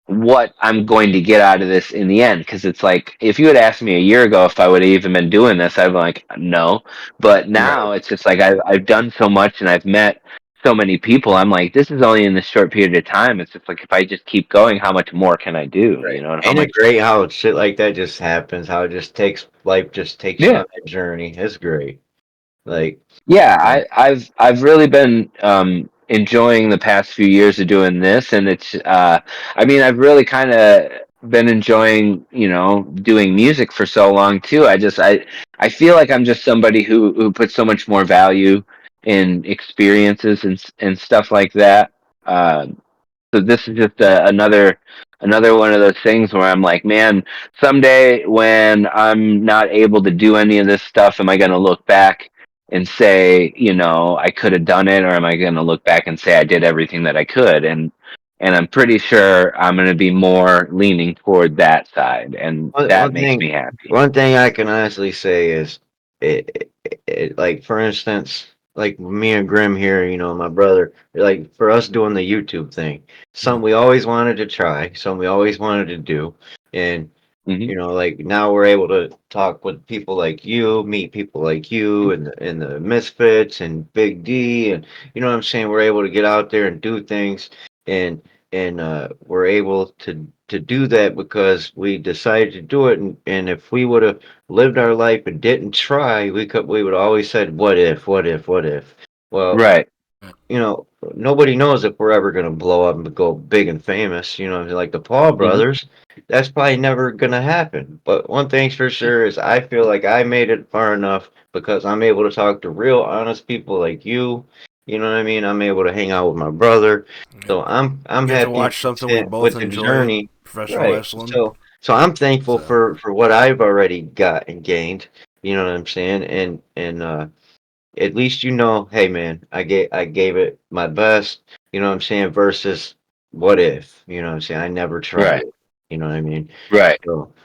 Speaker 3: what I'm going to get out of this in the end. Because it's like, if you had asked me a year ago if I would have even been doing this, I'd be like, no. But
Speaker 2: Right.
Speaker 3: now it's just like I've done so much and I've met so many people. I'm like, this is only in this short period of time. It's just like, if I just keep going, how much more can I do? You
Speaker 2: Right.
Speaker 3: know, and how
Speaker 2: Ain't it
Speaker 3: much?
Speaker 2: great how shit like that just happens? How it just takes life just takes you
Speaker 3: Yeah.
Speaker 2: on that journey. It's great. Like,
Speaker 3: Yeah,
Speaker 2: uh,
Speaker 3: I've really been enjoying the past few years of doing this, and it's I mean, I've really kind of been enjoying, you know, doing music for so long too. I feel like I'm just somebody who puts so much more value in experiences and stuff like that. Uh, so this is just another one of those things where I'm like, man, someday when I'm not able to do any of this stuff, am I going to look back and say, you know, I could have done it, or am I going to look back and say I did everything that I could? And I'm pretty sure I'm going to be more leaning toward that side, and
Speaker 2: one,
Speaker 3: that
Speaker 2: one
Speaker 3: makes
Speaker 2: thing,
Speaker 3: me happy.
Speaker 2: one thing I can honestly say is, like for instance, like me and Grim here, you know, my brother, like for us doing the YouTube thing, something we always wanted to try, something we always wanted to do, and
Speaker 3: Hmm.
Speaker 2: you know, like now we're able to talk with people like you, meet people like you, and the Misfits and Big D, and you know what I'm saying. We're able to get out there and do things, and we're able to do that because we decided to do it. And if we would have lived our life and didn't try, we would always said, "What if? What if? What if?" Well,
Speaker 3: Right.
Speaker 2: you know, nobody knows if we're ever gonna blow up and go big and famous. You know, like the Paul
Speaker 3: Hmm.
Speaker 2: brothers, that's probably never gonna happen. But one thing's for sure is I feel like I made it far enough because I'm able to talk to real honest people like you. You know what I mean? I'm able to hang out with my brother,
Speaker 1: Yeah.
Speaker 2: so I'm
Speaker 1: Get to
Speaker 2: happy and
Speaker 1: watch something we
Speaker 2: content
Speaker 1: both
Speaker 2: with the
Speaker 1: enjoy,
Speaker 2: journey.
Speaker 1: professional
Speaker 2: Right.
Speaker 1: wrestling.
Speaker 2: So I'm thankful
Speaker 1: So
Speaker 2: for what I've already got and gained. You know what I'm saying? And at least you know, hey man, I gave it my best, you know what I'm saying, versus what if, you know what I'm saying? I never tried
Speaker 3: Right.
Speaker 2: it. You know what I mean?
Speaker 3: Right.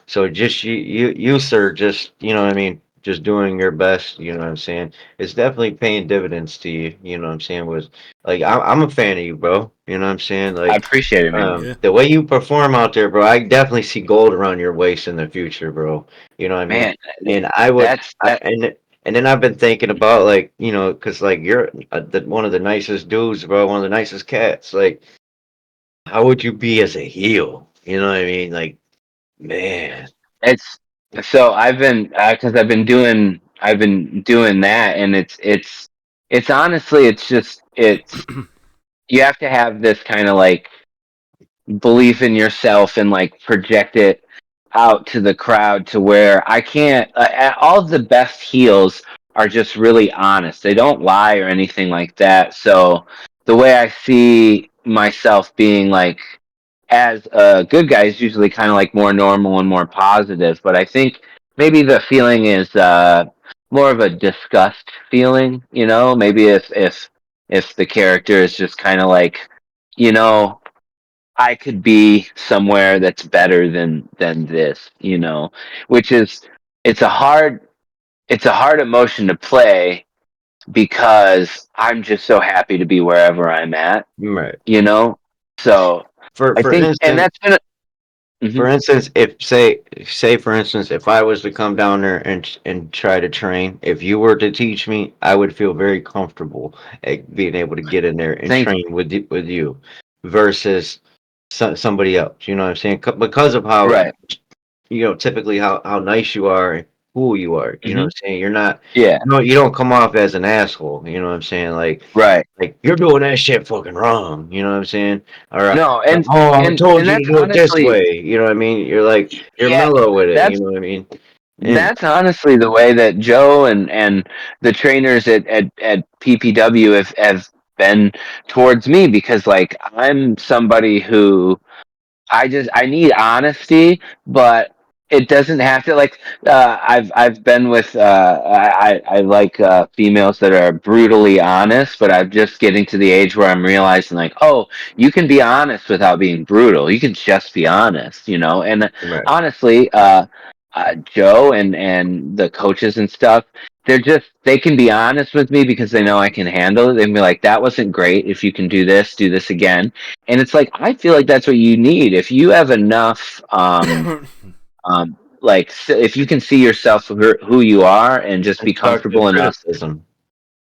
Speaker 2: So just you sir, just you know what I mean, just doing your best, you know what I'm saying? It's definitely paying dividends to you, you know what I'm saying? Was like I'm a fan of you, bro. You know what I'm saying?
Speaker 3: I
Speaker 2: Like
Speaker 3: appreciate it, man.
Speaker 1: yeah,
Speaker 2: the way you perform out there, bro, I definitely see gold around your waist in the future, bro. You know what I mean?
Speaker 3: Man,
Speaker 2: And I would,
Speaker 3: that's
Speaker 2: I,
Speaker 3: that.
Speaker 2: and then I've been thinking about like, you know, because like you're one of the nicest dudes, bro, one of the nicest cats. Like, how would you be as a heel? You know what I mean? Like, man,
Speaker 3: It's so I've been because I've been doing that, and it's honestly it's just it's you have to have this kind of like belief in yourself and like project it out to the crowd to where I can't. All of the best heels are just really honest. They don't lie or anything like that. So the way I see myself being like as a good guy is usually kind of like more normal and more positive. But I think maybe the feeling is more of a disgust feeling. You know, maybe if the character is just kind of like, you know, I could be somewhere that's better than this. You know, which is it's a hard it's a hard emotion to play because I'm just so happy to be wherever I'm at.
Speaker 2: right.
Speaker 3: You know, so I
Speaker 2: For
Speaker 3: think, and
Speaker 2: instance,
Speaker 3: that's been. Mhm.
Speaker 2: for instance, if say for instance, if I was to come down there and try to train, if you were to teach me, I would feel very comfortable at being able to get in there and
Speaker 3: Thank
Speaker 2: train with you, versus somebody else. You know what I'm saying? Because of how
Speaker 3: right.
Speaker 2: you know typically how nice you are cool you are. You know what I'm saying? You're not.
Speaker 3: Yeah.
Speaker 2: No, you don't come off as an asshole. You know what I'm saying?
Speaker 3: Right.
Speaker 2: Like you're doing that shit fucking wrong. You know what I'm saying? Or
Speaker 3: No,
Speaker 2: oh, I told
Speaker 3: and
Speaker 2: you to
Speaker 3: that's
Speaker 2: do it this
Speaker 3: honestly,
Speaker 2: way. You know what I mean? You're
Speaker 3: yeah,
Speaker 2: mellow with it. You
Speaker 3: that's
Speaker 2: know what I mean? And
Speaker 3: that's honestly the way that Joe and the trainers at PPW have been towards me, because like I'm somebody who I need honesty, but it doesn't have to, like, I've been with I like females that are brutally honest, but I'm just getting to the age where I'm realizing, like, oh, you can be honest without being brutal. You can just be honest, you know. And
Speaker 2: right.
Speaker 3: honestly, Joe and the coaches and stuff, they can be honest with me because they know I can handle it. They can be like, that wasn't great. If you can do this again. And it's like, I feel like that's what you need. If you have enough, like, if you can see yourself for who you are and just be
Speaker 2: Constructive
Speaker 3: comfortable enough,
Speaker 2: criticism.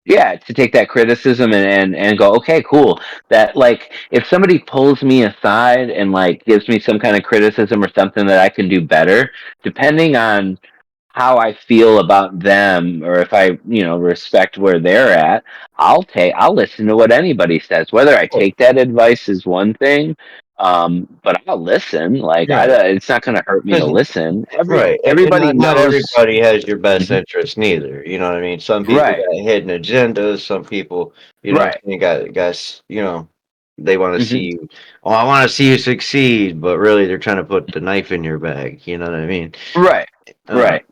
Speaker 3: yeah, to take that criticism and go, okay, cool. That, like, if somebody pulls me aside and like gives me some kind of criticism or something that I can do better, depending on how I feel about them, or if I, respect where they're at, I'll listen to what anybody says. Whether I
Speaker 2: Oh,
Speaker 3: take that advice is one thing, but I'll listen. Like,
Speaker 2: right.
Speaker 3: it's not going to hurt me to
Speaker 2: 'Cause
Speaker 3: listen.
Speaker 2: right, and
Speaker 3: Everybody
Speaker 2: not
Speaker 3: knows.
Speaker 2: everybody has your best
Speaker 3: Mhm.
Speaker 2: interest neither. You know what I mean? Some people
Speaker 3: Right,
Speaker 2: got hidden agendas. Some people, you know, what I'm
Speaker 3: right.
Speaker 2: saying, got they want to see
Speaker 3: Hmm.
Speaker 2: you. Oh, I want to see you succeed, but really they're trying to put the knife in your bag. You know what I mean?
Speaker 3: Right,
Speaker 2: Uh,
Speaker 3: right.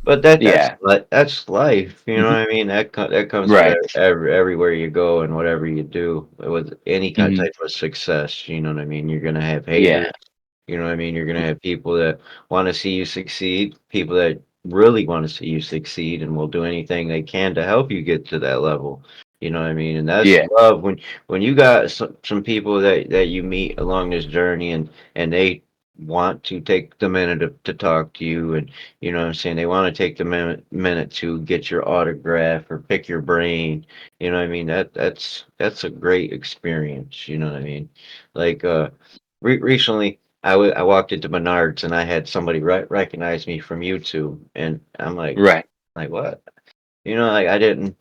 Speaker 2: but
Speaker 3: Yeah.
Speaker 2: that's life. You know
Speaker 3: Hmm.
Speaker 2: what I mean? That comes with
Speaker 3: Right.
Speaker 2: everywhere you go and whatever you do with any kind of
Speaker 3: Hmm.
Speaker 2: type of success. You know what I mean? You're gonna have haters.
Speaker 3: Yeah.
Speaker 2: You know what I mean? You're gonna have people that want to see you succeed, people that really want to see you succeed, and will do anything they can to help you get to that level. You know what I mean? And that's
Speaker 3: Yeah.
Speaker 2: love when you got some people that you meet along this journey, and they want to take the minute to talk to you, and you know what I'm saying, they want to take the minute to get your autograph or pick your brain. You know what I mean? That's a great experience. You know what I mean? Like recently. I walked into Menards and I had somebody recognize me from YouTube, and I'm
Speaker 3: Right.
Speaker 2: like what? You know, like I didn't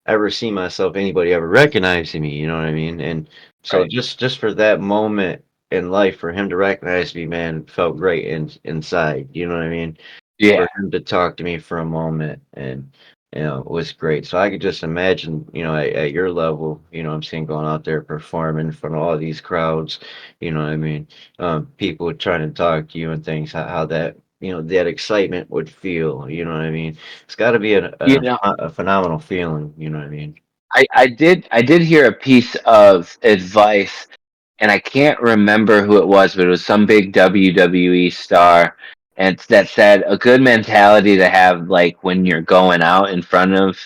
Speaker 2: ever see myself anybody ever recognizing me. You know what I mean? And so
Speaker 3: Right.
Speaker 2: just for that moment in life, for him to recognize me, man, felt great inside. You know what I mean?
Speaker 3: Yeah.
Speaker 2: For him to talk to me for a moment, and it was great. So I could just imagine, at your level, I'm seeing, going out there performing in front of all these crowds, you know what I mean, people trying to talk to you and things, how that, that excitement would feel, you know what I mean. It's got to be
Speaker 3: You know,
Speaker 2: a phenomenal feeling, you know what I mean.
Speaker 3: I did hear a piece of advice, and I can't remember who it was, but it was some big WWE star, and that said a good mentality to have, like, when you're going out in front of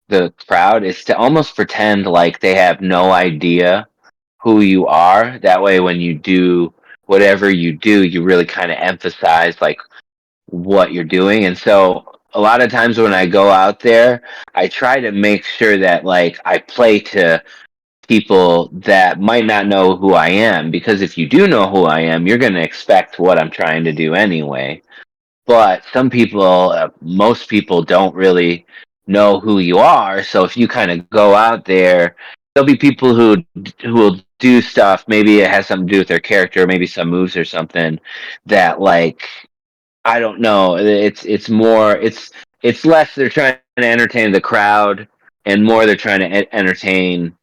Speaker 3: the crowd, is to almost pretend like they have no idea who you are. That way, when you do whatever you do, you really kind of emphasize, like, what you're doing. And so a lot of times when I go out there, I try to make sure that, like, I play to people that might not know who I am, because if you do know who I am, you're going to expect what I'm trying to do anyway. But some people, most people don't really know who you are. So if you kind of go out there, there'll be people who will do stuff. Maybe it has something to do with their character, maybe some moves or something that, like, I don't know. It's less they're trying to entertain the crowd, and more they're trying to entertain,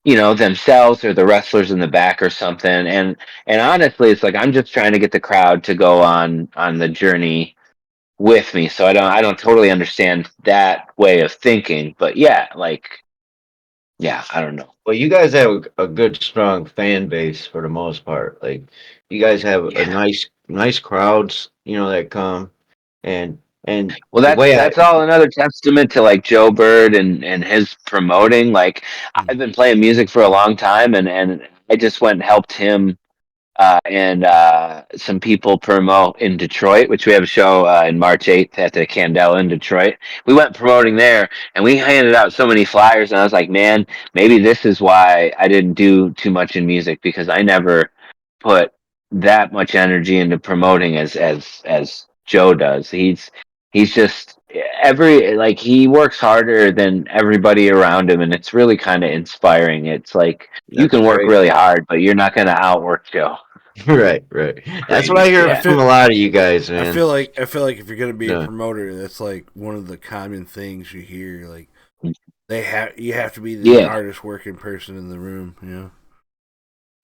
Speaker 3: themselves or the wrestlers in the back or something. And honestly, it's like I'm just trying to get the crowd to go on the journey with me. So I don't totally understand that way of thinking, but yeah, like, yeah, I don't know.
Speaker 2: Well, you guys have a good, strong fan base for the most part. Like, you guys have a
Speaker 3: Yeah.
Speaker 2: nice crowds, that come, and
Speaker 3: Well,
Speaker 2: the way I,
Speaker 3: that's all another testament to, like, Joe Bird and his promoting. Like, I've been playing music for a long time, and I just went and helped him and some people promote in Detroit, which we have a show in March 8th at the Candela in Detroit. We went promoting there, and we handed out so many flyers, and I was like, man, maybe this is why I didn't do too much in music, because I never put that much energy into promoting as Joe does. he's just he works harder than everybody around him, and it's really kind of inspiring. It's like you
Speaker 2: That's
Speaker 3: can work
Speaker 2: great.
Speaker 3: really hard, but you're not going to outwork Joe.
Speaker 2: Right, right. That's what I hear
Speaker 1: I
Speaker 3: Yeah.
Speaker 2: from
Speaker 1: feel
Speaker 2: a lot of you guys,
Speaker 1: I
Speaker 2: man.
Speaker 1: feel like if you're gonna be a
Speaker 2: No,
Speaker 1: promoter, that's like one of the common things you hear. Like you have to be the
Speaker 3: Yeah.
Speaker 1: hardest working person in the room. You know.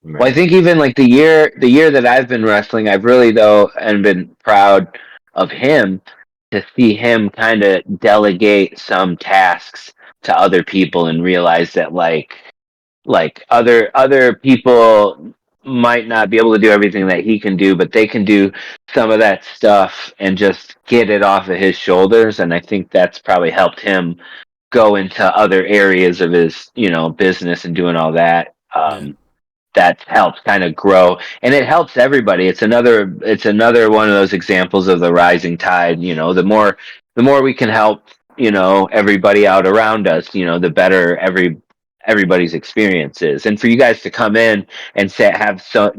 Speaker 3: Well, I
Speaker 2: right.
Speaker 3: think even like the year that I've been wrestling, I've really though and been proud of him to see him kind of delegate some tasks to other people and realize that like other people might not be able to do everything that he can do, but they can do some of that stuff and just get it off of his shoulders. And I think that's probably helped him go into other areas of his business and doing all that.
Speaker 1: Yeah.
Speaker 3: That helps kind of grow, and it helps everybody. It's another one of those examples of the rising tide. The more we can help everybody out around us, the better everybody's experience is. And for you guys to come in and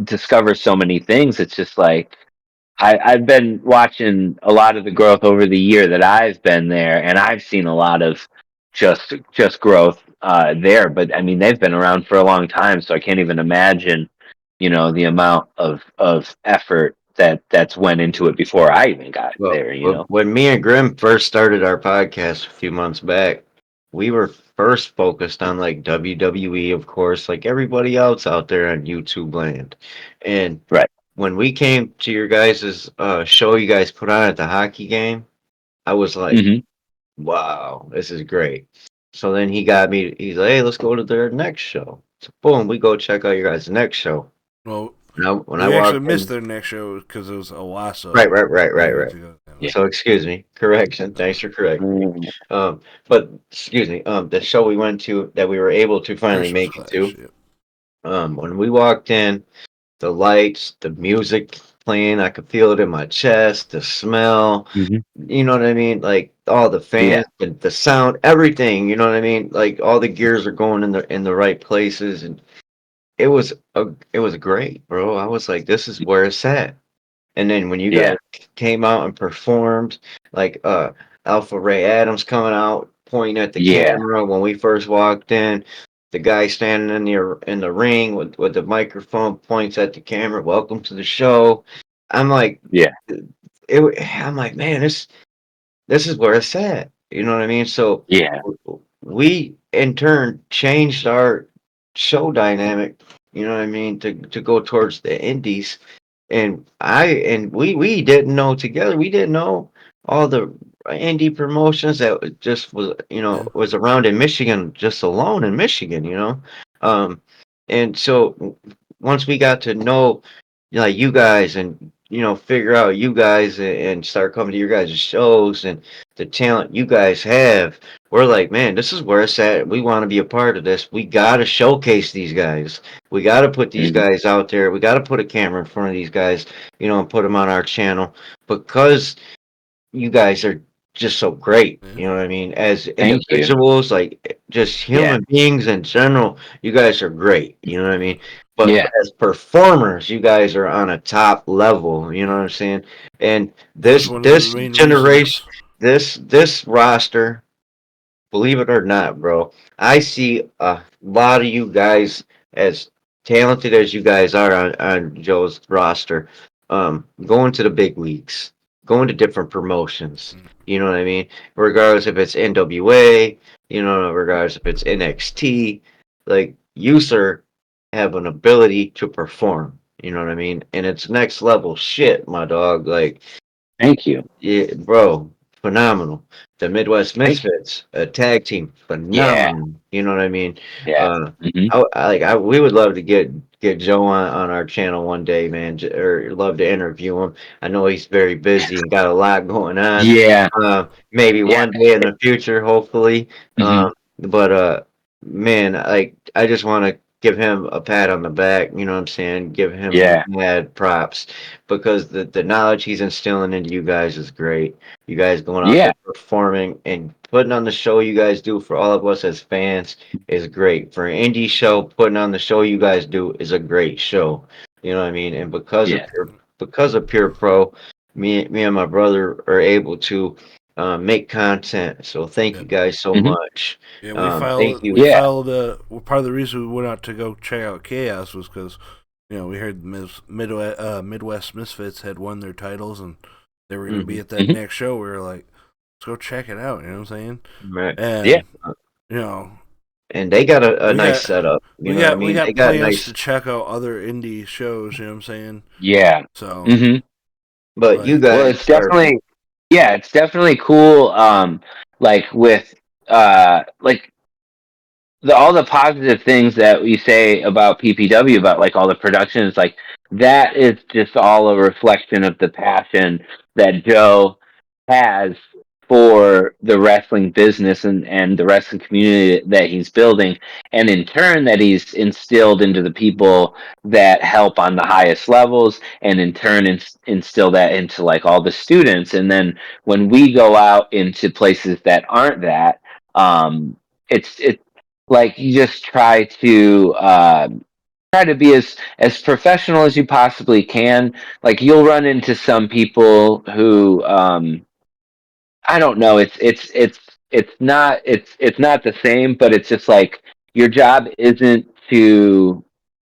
Speaker 3: discover so many things, it's just like I've been watching a lot of the growth over the year that I've been there, and I've seen a lot of just growth there. But I mean, they've been around for a long time, so I can't even imagine, the amount of effort that's went into it before I even got
Speaker 2: Well,
Speaker 3: there.
Speaker 2: when me and Grim first started our podcast a few months back, we were first focused on like WWE, of course, like everybody else out there on YouTube land. And
Speaker 3: Right.
Speaker 2: when we came to your guys' show you guys put on at the hockey game, I was like,
Speaker 3: Hmm.
Speaker 2: wow, this is great. So then he's like, hey, let's go to their next show. So boom, we go check out your guys' next show.
Speaker 1: Well,
Speaker 2: Now, when I
Speaker 1: we actually
Speaker 2: walked
Speaker 1: missed
Speaker 2: in,
Speaker 1: their next show because it was Owasso.
Speaker 2: right.
Speaker 3: Yeah.
Speaker 2: So excuse me, correction. Thanks for correcting me.
Speaker 3: Mm.
Speaker 2: But excuse me, the show we went to that we were able to finally
Speaker 1: Christmas
Speaker 2: make it
Speaker 1: Clash.
Speaker 2: to,
Speaker 1: Yep.
Speaker 2: when we walked in, the lights, the music playing, I could feel it in my chest, the smell,
Speaker 3: Mhm.
Speaker 2: you know what I mean? Like all the
Speaker 3: Yeah.
Speaker 2: fans, the sound, everything, you know what I mean? Like all the gears are going in the right places, and it was great, bro. I was like, this is where it's at. And then when you
Speaker 3: Yeah.
Speaker 2: guys came out and performed, like Alpha Ray Adams coming out, pointing at the
Speaker 3: Yeah.
Speaker 2: camera when we first walked in, the guy standing in the ring with the microphone points at the camera, welcome to the show. I'm like,
Speaker 3: Yeah.
Speaker 2: I'm like, man, this is where it's at. You know what I mean? So
Speaker 3: Yeah.
Speaker 2: we in turn changed our show dynamic, you know what I mean, to go towards the indies. And we didn't know together. We didn't know all the indie promotions that just was
Speaker 1: Yeah.
Speaker 2: was around in Michigan, just alone in Michigan. Um, and so once we got to know like you guys and figure out you guys and start coming to your guys' shows and the talent you guys have, we're like, man, this is where it's at. We want to be a part of this. We got to showcase these guys. We got to put these
Speaker 3: Mhm.
Speaker 2: guys out there. We got to put a camera in front of these guys, and put them on our channel because you guys are just so great.
Speaker 1: Yeah.
Speaker 2: You know what I mean? As
Speaker 3: Thank you.
Speaker 2: individuals, like just
Speaker 3: Yeah.
Speaker 2: human beings in general, you guys are great. You know what I mean? But
Speaker 3: Yeah.
Speaker 2: as performers, you guys are on a top level. You know what I'm saying? And
Speaker 1: That's
Speaker 2: this
Speaker 1: one of the
Speaker 2: this
Speaker 1: main
Speaker 2: generation,
Speaker 1: reasons.
Speaker 2: this roster, believe it or not, bro, I see a lot of you guys as talented as you guys are on Joe's roster, going to the big leagues, going to different promotions. You know what I mean? Regardless if it's NWA, regardless if it's NXT, like you, sir, have an ability to perform. You know what I mean? And it's next level shit, my dog. Like,
Speaker 3: Thank you.
Speaker 2: yeah, bro, phenomenal. The Midwest
Speaker 3: Thank you.
Speaker 2: Misfits, a tag team,
Speaker 3: Yeah.
Speaker 2: phenomenal. You know what I mean?
Speaker 3: Yeah.
Speaker 2: Uh,
Speaker 3: Hmm.
Speaker 2: we would love to get Joe on our channel one day, man, or love to interview him. I know he's very busy and got a lot going on.
Speaker 3: Yeah.
Speaker 2: Maybe
Speaker 3: Yeah.
Speaker 2: one day in the future, hopefully.
Speaker 3: Hmm.
Speaker 2: But man, like I just want to give him a pat on the back. You know what I'm saying? Give him
Speaker 3: Yeah.
Speaker 2: mad props because the knowledge he's instilling into you guys is great. You guys going out
Speaker 3: Yeah.
Speaker 2: there performing and putting on the show you guys do for all of us as fans is great. For an indie show, putting on the show you guys do is a great show. You know what I mean? And
Speaker 3: Yeah.
Speaker 2: because of Pure Pro, me and my brother are able to make content. So thank you
Speaker 1: Yep.
Speaker 2: guys so
Speaker 3: Mhm.
Speaker 2: much.
Speaker 1: Yeah,
Speaker 2: Thank you.
Speaker 1: we
Speaker 3: Yeah.
Speaker 1: filed. Well, part of the reason we went out to go check out Chaos was because we heard Midwest Misfits had won their titles and they were going to be at that
Speaker 3: Mhm.
Speaker 1: next show. We were like, let's go check it out. You know what I'm saying?
Speaker 2: Right.
Speaker 3: Yeah.
Speaker 1: And you know,
Speaker 2: And they got a
Speaker 1: we
Speaker 2: nice
Speaker 1: got
Speaker 2: setup. You know what I
Speaker 1: we
Speaker 2: mean? They
Speaker 1: got
Speaker 2: got
Speaker 1: plans to
Speaker 2: nice,
Speaker 1: check out other indie shows. You know what I'm saying?
Speaker 3: Yeah.
Speaker 1: So
Speaker 3: hmm
Speaker 2: but you
Speaker 1: like,
Speaker 3: Well,
Speaker 2: guys
Speaker 3: it's
Speaker 2: are
Speaker 3: definitely, yeah, it's definitely cool. Like with like all the positive things that we say about PPW, about like all the productions, like that is just all a reflection of the passion that Joe has for the wrestling business and the wrestling community that he's building, and in turn that he's instilled into the people that help on the highest levels, and in turn instill that into like all the students. And then when we go out into places that aren't that, it's like you just try to be as professional as you possibly can. Like you'll run into some people who I don't know. It's not the same, but it's just like your job isn't to,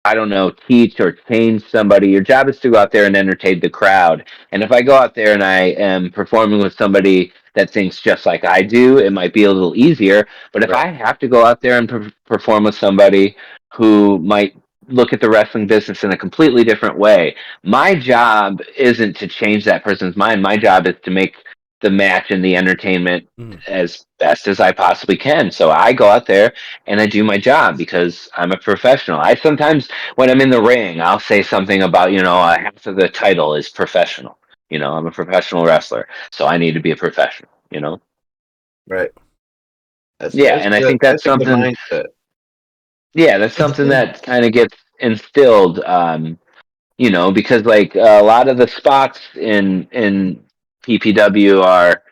Speaker 3: I don't know, teach or change somebody. Your job is to go out there and entertain the crowd. And if I go out there and I am performing with somebody that thinks just like I do, it might be a little easier. But if
Speaker 2: right.
Speaker 3: I have to go out there and perform with somebody who might look at the wrestling business in a completely different way, my job isn't to change that person's mind. My job is to make the match and the entertainment
Speaker 1: mm,
Speaker 3: as best as I possibly can. So I go out there and I do my job because I'm a professional. I sometimes, when I'm in the ring, I'll say something about, half of the title is professional. I'm a professional wrestler, so I need to be a professional.
Speaker 2: Right.
Speaker 3: Yeah,
Speaker 2: That's
Speaker 3: and I
Speaker 2: good.
Speaker 3: think that's
Speaker 2: That's a good
Speaker 3: something,
Speaker 2: mindset.
Speaker 3: yeah, that's something that kind of gets instilled, because like a lot of the spots in PPW are,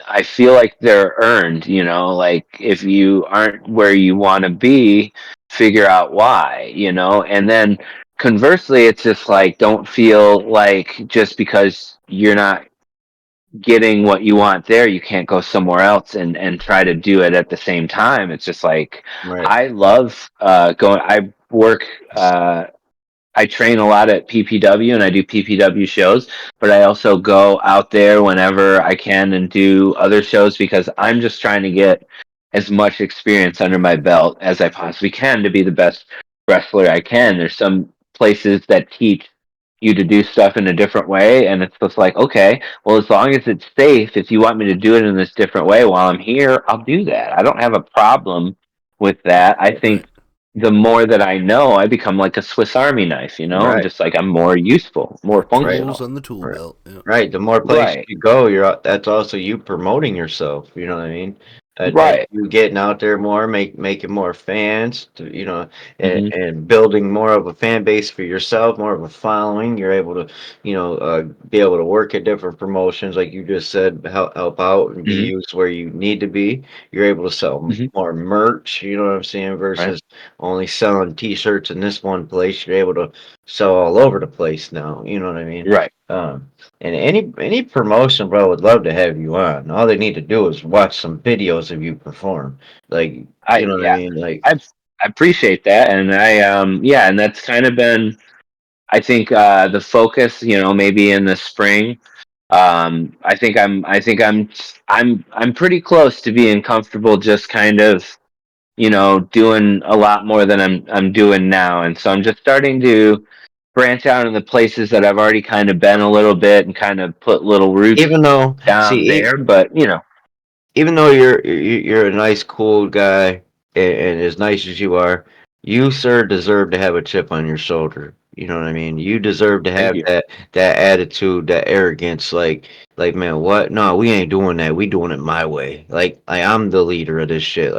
Speaker 3: I feel like they're earned. Like if you aren't where you want to be, figure out why. And then conversely, it's just like don't feel like just because you're not getting what you want there, you can't go somewhere else and try to do it at the same time. It's just like
Speaker 2: Right.
Speaker 3: I love going. I work. I train a lot at PPW and I do PPW shows, but I also go out there whenever I can and do other shows because I'm just trying to get as much experience under my belt as I possibly can to be the best wrestler I can. There's some places that teach you to do stuff in a different way, and it's just like, okay, well, as long as it's safe, if you want me to do it in this different way while I'm here, I'll do that. I don't have a problem with that. I
Speaker 1: right.
Speaker 3: think the more that I know, I become like a Swiss Army knife. I'm
Speaker 2: Right.
Speaker 3: just like I'm more useful, more
Speaker 1: More
Speaker 2: Right.
Speaker 1: tools
Speaker 3: functional.
Speaker 1: on the tool
Speaker 2: Right.
Speaker 1: belt. Yeah.
Speaker 2: Right. The more places
Speaker 3: Right,
Speaker 2: you go, that's also you promoting yourself. You know what I mean? That
Speaker 3: right.
Speaker 2: you getting out there more, making more fans,
Speaker 3: hmm
Speaker 2: and building more of a fan base for yourself, more of a following. You're able to, be able to work at different promotions, like you just said, help out and be
Speaker 3: hmm
Speaker 2: used where you need to be. You're able to sell
Speaker 3: hmm
Speaker 2: more merch. You know what I'm saying?
Speaker 3: Right,
Speaker 2: Versus only selling T-shirts in this one place. You're able to sell all over the place now. You know what I mean?
Speaker 3: right.
Speaker 2: And any promotion, bro, would love to have you on. All they need to do is watch some videos of you perform. Like, you know what I
Speaker 3: Yeah,
Speaker 2: mean? Like,
Speaker 3: I I appreciate that, and yeah, and that's kind of been, I think, the focus. Maybe in the spring. I'm pretty close to being comfortable, just kind of doing a lot more than I'm doing now, and so I'm just starting to branch out in the places that I've already kind of been a little bit and kind of put little roots
Speaker 2: even though,
Speaker 3: down
Speaker 2: see,
Speaker 3: there. But
Speaker 2: even though you're a nice, cool guy, and as nice as you are, you, sir, deserve to have a chip on your shoulder. You know what I mean? You deserve to
Speaker 3: thank
Speaker 2: have
Speaker 3: you.
Speaker 2: that attitude, that arrogance. Like, man, what? No, we ain't doing that. We doing it my way. Like I'm the leader of this shit.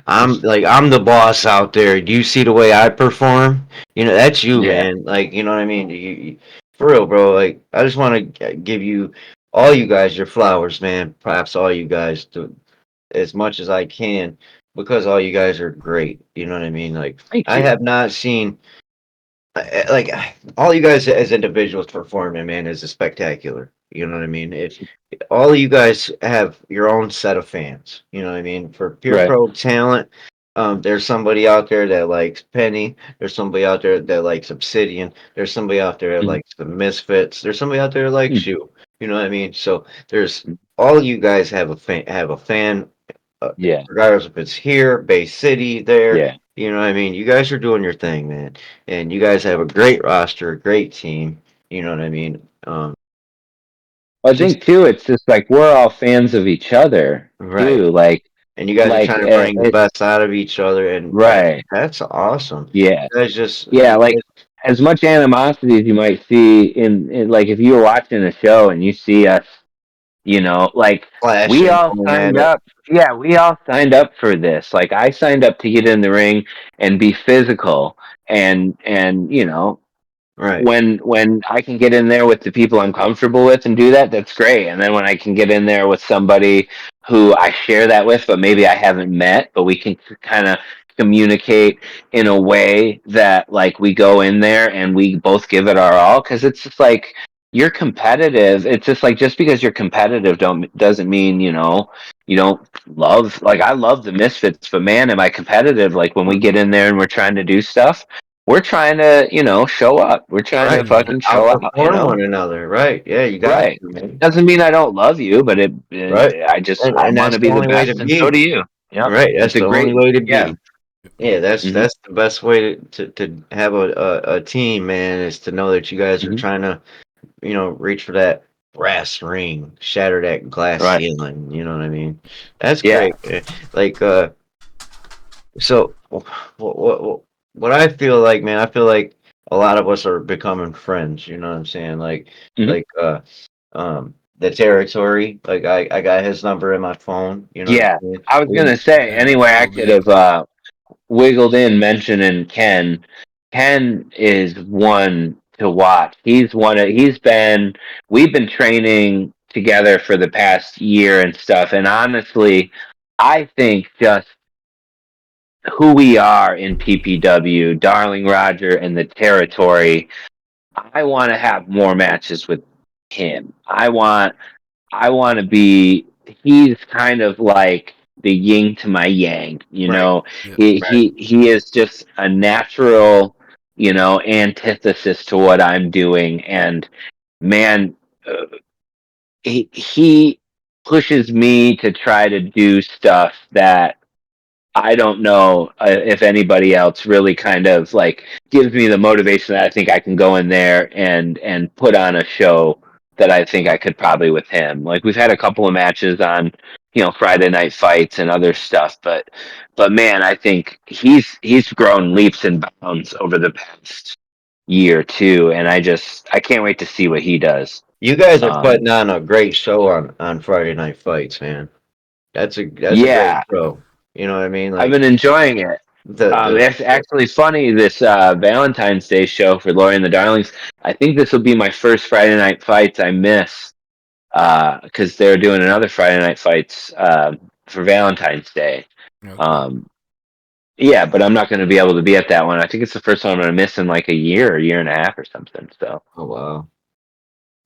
Speaker 2: I'm the boss out there. Do you see the way I perform? That's you,
Speaker 3: Yeah,
Speaker 2: man. Like, you know what I mean? For real, bro. Like, I just want to give you all you guys your flowers, man. Perhaps all you guys do as much as I can because all you guys are great. You know what I mean? Like
Speaker 3: thank
Speaker 2: I
Speaker 3: you.
Speaker 2: have not seen like all you guys as individuals performing, man, is spectacular. You know what I mean? All of you guys have your own set of fans. You know what I mean? For Pure
Speaker 3: Right.
Speaker 2: Pro talent, there's somebody out there that likes Penny. There's somebody out there that likes Obsidian. There's somebody out there that
Speaker 3: Mhm.
Speaker 2: likes the Misfits. There's somebody out there that likes
Speaker 3: Mhm.
Speaker 2: you. You know what I mean? So there's all of you guys have a fan,
Speaker 3: Yeah.
Speaker 2: regardless if it's here, Bay City, there.
Speaker 3: Yeah.
Speaker 2: You know what I mean? You guys are doing your thing, man, and you guys have a great roster, a great team. You know what I mean?
Speaker 3: I
Speaker 2: Just
Speaker 3: think too, it's just like we're all fans of each other
Speaker 2: right.
Speaker 3: too.
Speaker 2: And you guys are
Speaker 3: Like
Speaker 2: trying to bring the best out of each other, and
Speaker 3: right.
Speaker 2: that's awesome.
Speaker 3: Yeah.
Speaker 2: You guys just
Speaker 3: Yeah. Like as much animosity as you might see in like if you were watching a show and you see us, like we
Speaker 2: flashing,
Speaker 3: all
Speaker 2: going at
Speaker 3: signed
Speaker 2: it.
Speaker 3: up. Yeah, we all signed up for this. Like I signed up to get in the ring and be physical and
Speaker 2: Right,
Speaker 3: when I can get in there with the people I'm comfortable with and do that, that's great. And then when I can get in there with somebody who I share that with, but maybe I haven't met, but we can kind of communicate in a way that like we go in there and we both give it our all. Because it's just like you're competitive. It's just like just because you're competitive doesn't mean you don't love. Like I love the Misfits, but man, am I competitive? Like when we get in there and we're trying to do stuff, we're trying to, show up. We're trying
Speaker 2: right.
Speaker 3: to fucking show out,
Speaker 2: Outperform one another. Right. Yeah, you got
Speaker 3: Right.
Speaker 2: to, man.
Speaker 3: Doesn't mean I don't love you, but
Speaker 2: Right.
Speaker 3: I
Speaker 2: And
Speaker 3: want
Speaker 2: that's
Speaker 3: to
Speaker 2: the
Speaker 3: be the
Speaker 2: only way to
Speaker 3: best, and so
Speaker 2: be.
Speaker 3: do you. Yep.
Speaker 2: Right.
Speaker 3: It's
Speaker 2: That's
Speaker 3: a
Speaker 2: the only
Speaker 3: great,
Speaker 2: way to
Speaker 3: yeah.
Speaker 2: be. Yeah,
Speaker 3: Hmm.
Speaker 2: that's the best way to have a team, man, is to know that you guys are
Speaker 3: Hmm.
Speaker 2: trying to, reach for that brass ring, shatter that glass
Speaker 3: Right.
Speaker 2: ceiling. You know what I mean? That's
Speaker 3: Yeah.
Speaker 2: great. Like, so what I feel like, man, I feel like a lot of us are becoming friends. You know what I'm saying?
Speaker 3: Hmm.
Speaker 2: Like, the territory. Like, I got his number in my phone. You know what I'm
Speaker 3: Yeah.
Speaker 2: saying?
Speaker 3: I was gonna say
Speaker 1: Yeah,
Speaker 3: anyway. I
Speaker 1: cool,
Speaker 3: could
Speaker 1: man.
Speaker 3: have wiggled in mentioning Ken. Ken is one to watch. He's been. We've been training together for the past year and stuff. And honestly, I think just who we are in PPW, Darling Roger and the territory. I want to have more matches with him. I want to be. He's kind of like the yin to my yang.
Speaker 2: Right.
Speaker 1: Yeah.
Speaker 3: He is just a natural, antithesis to what I'm doing. And man, uh, he pushes me to try to do stuff that I don't know if anybody else really kind of like gives me the motivation that I think I can go in there and put on a show that I think I could probably with him. Like we've had a couple of matches on, Friday night fights and other stuff, but man, I think he's grown leaps and bounds over the past year too, and I can't wait to see what he does.
Speaker 2: You guys are
Speaker 3: Um,
Speaker 2: putting on a great show on Friday Night Fights, man. That's a great
Speaker 3: yeah,
Speaker 2: show. You know what I mean?
Speaker 3: I've
Speaker 2: Like
Speaker 3: been enjoying it.
Speaker 2: the
Speaker 3: It's actually funny, this Valentine's Day show for Lori and the Darlings. I think this will be my first Friday night fights I miss because they're doing another Friday night fights for Valentine's Day.
Speaker 1: Okay.
Speaker 3: Um, yeah, but I'm not going to be able to be at that one. I think it's the first one I'm going to miss in like a year or year and a half or something. So
Speaker 2: oh wow.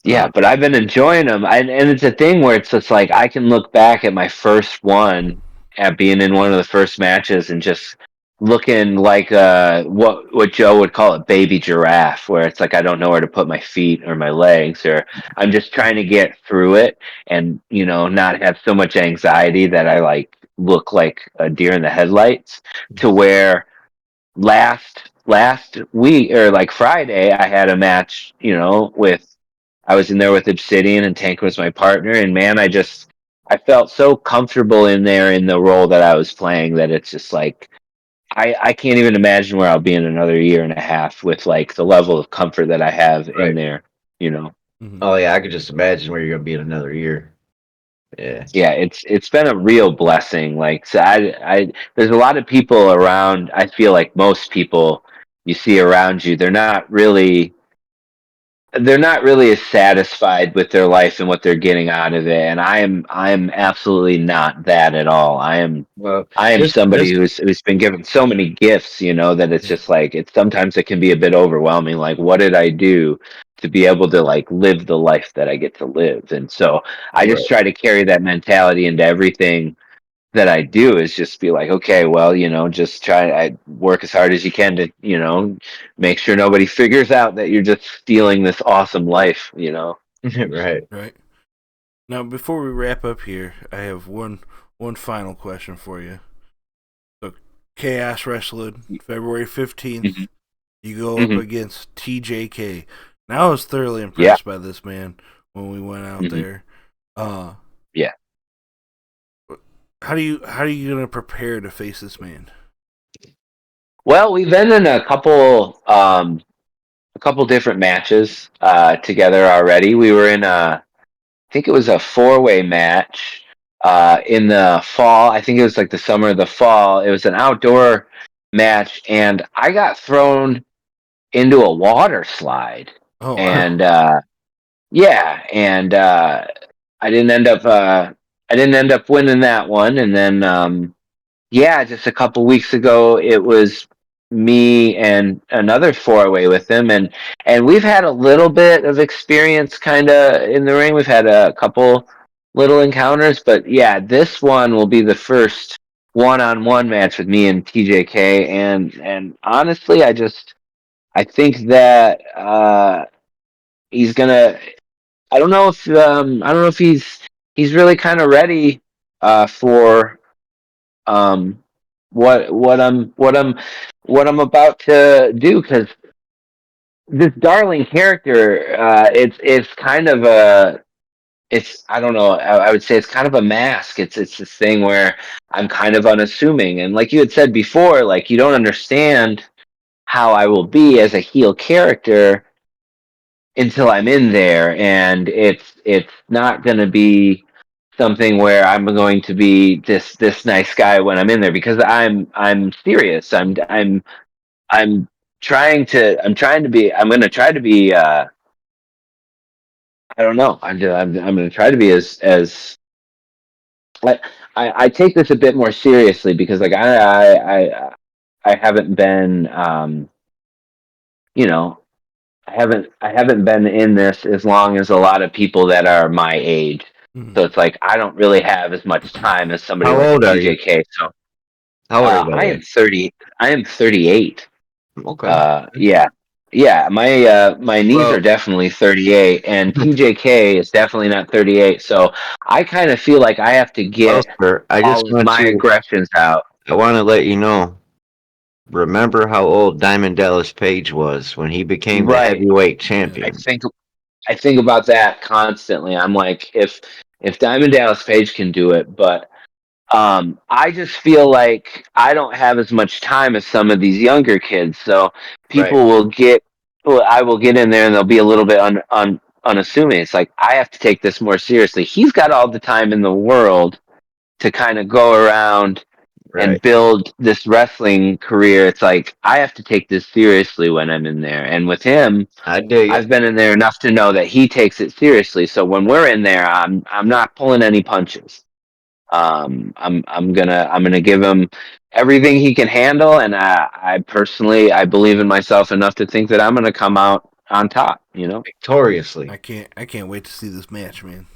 Speaker 3: yeah, but I've been enjoying them, and it's a thing where it's just like I can look back at my first one at being in one of the first matches and just looking like what Joe would call a baby giraffe, where it's like I don't know where to put my feet or my legs, or I'm just trying to get through it and not have so much anxiety that I like look like a deer in the headlights. To where last week or like Friday, I had a match, with I was in there with Obsidian and Tank was my partner, and man, I felt so comfortable in there in the role that I was playing that it's just like I can't even imagine where I'll be in another year and a half with like the level of comfort that I have in
Speaker 2: Right.
Speaker 3: there, you know.
Speaker 1: Hmm.
Speaker 2: Oh yeah, I could just imagine where you're gonna be in another year. Yeah.
Speaker 3: Yeah, it's been a real blessing. Like so I there's a lot of people around. I feel like most people you see around you, they're not really they're not really as satisfied with their life and what they're getting out of it. And I'm absolutely not that at all.
Speaker 2: Well,
Speaker 3: I am somebody who's been given so many gifts, that it's
Speaker 1: Yeah.
Speaker 3: just like sometimes it can be a bit overwhelming. Like, what did I do to be able to like live the life that I get to live? And so I
Speaker 2: right.
Speaker 3: just try to carry that mentality into everything that I do, is just be like, okay, well, just I work as hard as you can to, make sure nobody figures out that you're just stealing this awesome life.
Speaker 2: Right.
Speaker 1: Right. Now, before we wrap up here, I have one final question for you. So, Chaos Wrestling, February 15th,
Speaker 3: Mhm.
Speaker 1: you go up
Speaker 3: Mhm.
Speaker 1: against TJK. Now, I was thoroughly
Speaker 3: Yeah.
Speaker 1: impressed by this man when we went out
Speaker 3: Mhm.
Speaker 1: there.
Speaker 3: Yeah.
Speaker 1: How are you gonna prepare to face this man?
Speaker 3: Well, we've been in a couple different matches together already. We were in I think it was a four-way match in the fall. I think it was like the summer of the fall. It was an outdoor match, and I got thrown into a water slide.
Speaker 1: Oh, wow.
Speaker 3: And yeah, and I didn't end up winning that one. And then yeah, just a couple weeks ago, it was me and another four-way with him, and we've had a little bit of experience kind of in the ring. We've had a couple little encounters, but yeah, this one will be the first one-on-one match with me and TJK. And honestly, I think that he's gonna. I don't know if he's really kind of ready for um what I'm about to do, because this Darling character, it's kind of it's I don't know, I would say it's kind of a mask. It's this thing where I'm kind of unassuming, and like you had said before, like you don't understand how I will be as a heel character until I'm in there, and it's not going to be something where I'm going to be this nice guy when I'm in there, because I'm serious. I'm I'm going to try to be I don't know. I'm going to try to be as I, I take this a bit more seriously, because like I haven't been you know I haven't been in this as long as a lot of people that are my age.
Speaker 1: Mhm.
Speaker 3: So it's like I don't really have as much time as somebody
Speaker 2: How
Speaker 3: like a
Speaker 2: old are you?
Speaker 3: TJK. So
Speaker 2: How old are you, by the
Speaker 3: I
Speaker 2: way?
Speaker 3: am 30. I am 38.
Speaker 2: Okay.
Speaker 3: Yeah, yeah. My knees are
Speaker 2: Well,
Speaker 3: definitely 38, and TJK is definitely not 38. So I kind of feel like I have to
Speaker 2: well,
Speaker 3: get
Speaker 2: sir,
Speaker 3: all of my aggressions out.
Speaker 2: I want to let you know. Remember how old Diamond Dallas Page was when he became the
Speaker 3: Right.
Speaker 2: heavyweight
Speaker 1: Yeah.
Speaker 3: I
Speaker 2: champion.
Speaker 3: think I think about that constantly. I'm like, if Diamond Dallas Page can do it, but I just feel like I don't have as much time as some of these younger kids. So
Speaker 2: Right.
Speaker 3: people will get, well, I will get in there and they'll be a little bit unassuming. It's like I have to take this more seriously. He's got all the time in the world to kind of go around and
Speaker 2: Right.
Speaker 3: build this wrestling career. It's like I have to take this seriously when I'm in there. And with him,
Speaker 2: I dig
Speaker 3: I've
Speaker 2: it.
Speaker 3: been in there enough to know that he takes it seriously. So when we're in there, I'm not pulling any punches. I'm gonna give him everything he can handle, and I personally I believe in myself enough to think that I'm gonna come out on top.
Speaker 2: Victoriously.
Speaker 1: I can't wait to see this match, man.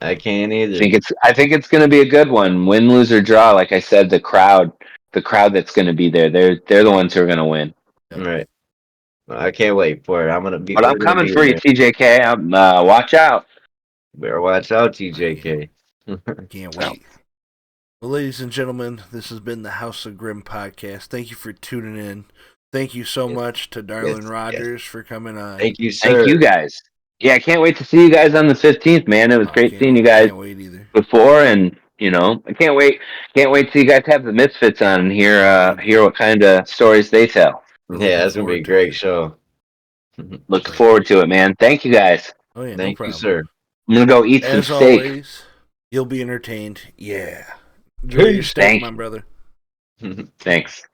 Speaker 2: I can't either.
Speaker 3: I think it's gonna be a good one, win, lose or draw. Like I said, the crowd that's gonna be there, they're the ones who are gonna win.
Speaker 1: Yep.
Speaker 2: Right. I can't wait for it.
Speaker 3: But
Speaker 2: We're
Speaker 3: I'm
Speaker 2: gonna
Speaker 3: coming
Speaker 2: be
Speaker 3: for
Speaker 2: in
Speaker 3: you,
Speaker 2: there.
Speaker 3: TJK. Watch out.
Speaker 2: Better watch out,
Speaker 1: I can't,
Speaker 2: TJK.
Speaker 1: I can't wait. Well, ladies and gentlemen, this has been the House of Grim podcast. Thank you for tuning in. Thank you so
Speaker 2: Yes,
Speaker 1: much to
Speaker 2: yes,
Speaker 1: Darlin
Speaker 2: yes.
Speaker 1: Rogers for coming on.
Speaker 2: Thank you,
Speaker 3: Thank
Speaker 2: sir.
Speaker 3: you guys. Yeah, I can't wait to see you guys on the 15th, man. It was great seeing you
Speaker 1: I
Speaker 3: guys
Speaker 1: can't wait either.
Speaker 3: before, and I can't wait till you guys have the Misfits on and hear what kind of stories they tell.
Speaker 1: We're
Speaker 2: Yeah,
Speaker 1: looking
Speaker 2: that's gonna be a
Speaker 1: forward to
Speaker 2: great
Speaker 1: it.
Speaker 2: show.
Speaker 3: Look forward to it, man. Thank you guys.
Speaker 1: Oh yeah, no
Speaker 2: Thank you,
Speaker 1: problem.
Speaker 2: sir.
Speaker 3: I'm gonna go eat some
Speaker 1: As
Speaker 3: steak.
Speaker 1: always, you'll be entertained. Yeah. Enjoy your
Speaker 2: Peace.
Speaker 1: steak,
Speaker 3: Thank
Speaker 1: my
Speaker 3: you.
Speaker 1: brother.
Speaker 3: Thanks.